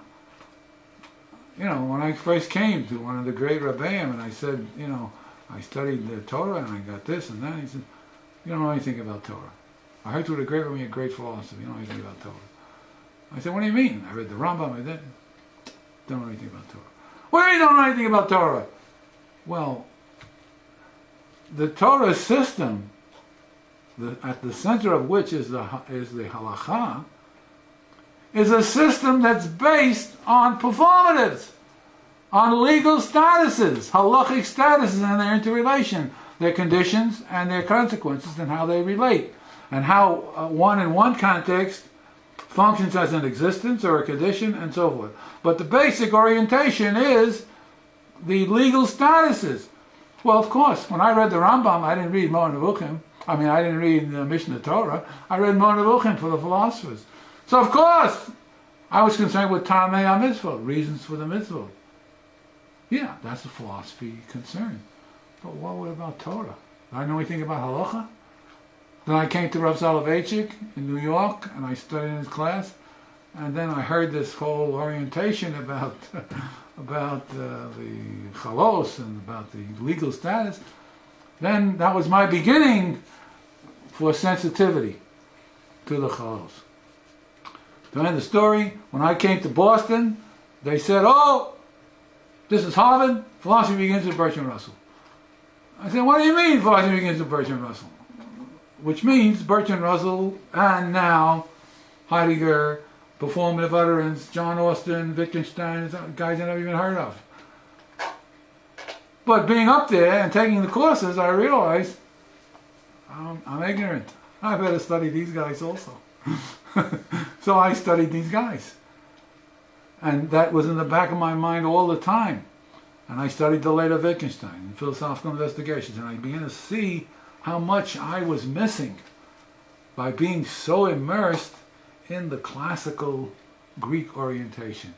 You know, when I first came to one of the great Rabbeim and I said, you know, I studied the Torah and I got this and that, he said, you don't know anything about Torah. I heard through the great Rabbeim a great philosophy, you don't know anything about Torah. I said, what do you mean? I read the Rambam, I did. Don't know anything about Torah. What do you don't know anything about Torah? Well, the Torah system, at the center of which is the halacha, is a system that's based on performatives, on legal statuses, halachic statuses and their interrelation, their conditions and their consequences and how they relate, and how one in one context functions as an existence or a condition and so forth. But the basic orientation is the legal statuses. Well, of course, when I read the Rambam, I didn't read Moed Nevuchim. I didn't read the Mishnah Torah. I read Moed Nevuchim for the philosophers. So, of course, I was concerned with Tamei HaMitzvot, reasons for the mitzvot. Yeah, that's a philosophy concern. But what about Torah? Did I know anything about halacha? Then I came to Rav Soloveitchik in New York, and I studied in his class, and then I heard this whole orientation about the chalos and about the legal status. Then that was my beginning for sensitivity to the chalos. To end the story, when I came to Boston, they said, oh, this is Harvard, philosophy begins with Bertrand Russell. I said, what do you mean philosophy begins with Bertrand Russell? Which means Bertrand Russell and now Heidegger, performative utterance, John Austin, Wittgenstein, guys I never even heard of. But being up there and taking the courses, I realized I'm ignorant. I better study these guys also. So I studied these guys. And that was in the back of my mind all the time. And I studied the later Wittgenstein in philosophical investigations, and I began to see how much I was missing by being so immersed in the classical Greek orientation.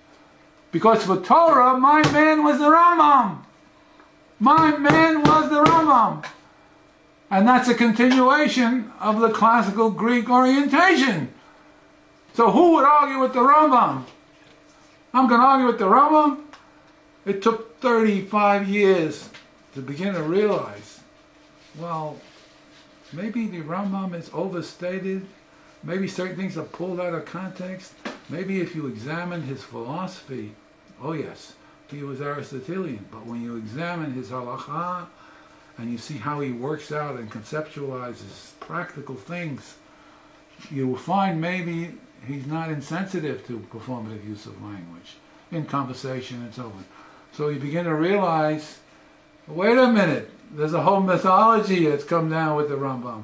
Because for Torah, my man was the Rambam. My man was the Rambam. And that's a continuation of the classical Greek orientation. So who would argue with the Rambam? I'm going to argue with the Rambam? It took 35 years to begin to realize, well, maybe the Rambam is overstated. Maybe certain things are pulled out of context. Maybe if you examine his philosophy, oh yes, he was Aristotelian. But when you examine his halakha and you see how he works out and conceptualizes practical things, you will find maybe he's not insensitive to performative use of language in conversation and so on. So you begin to realize, wait a minute, there's a whole mythology that's come down with the Rambam.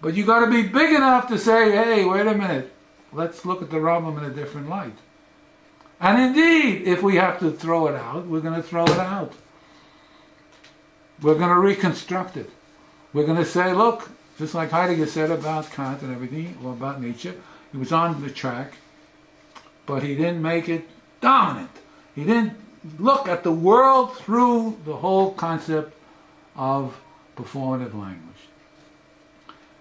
But you got to be big enough to say, hey, wait a minute, let's look at the Rambam in a different light. And indeed, if we have to throw it out, we're going to throw it out. We're going to reconstruct it. We're going to say, look, just like Heidegger said about Kant and everything, or about Nietzsche, he was on the track, but he didn't make it dominant. He didn't look at the world through the whole concept of performative language.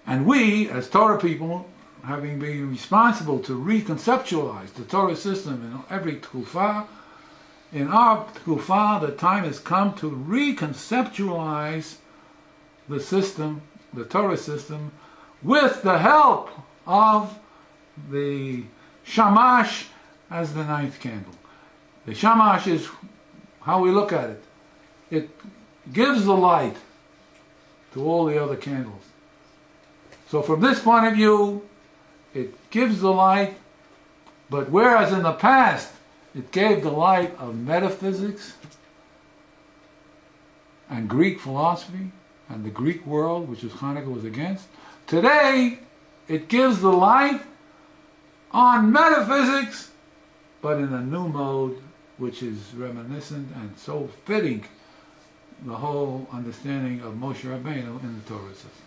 And we, as Torah people, having been responsible to reconceptualize the Torah system in every tkufa, in our tkufa, the time has come to reconceptualize the system, the Torah system, with the help of the Shamash as the ninth candle. The Shamash is how we look at it. It gives the light to all the other candles. So from this point of view, it gives the light, but whereas in the past it gave the light of metaphysics and Greek philosophy and the Greek world, which Chanukah was against, today it gives the light on metaphysics, but in a new mode which is reminiscent and so fitting the whole understanding of Moshe Rabbeinu in the Torah system.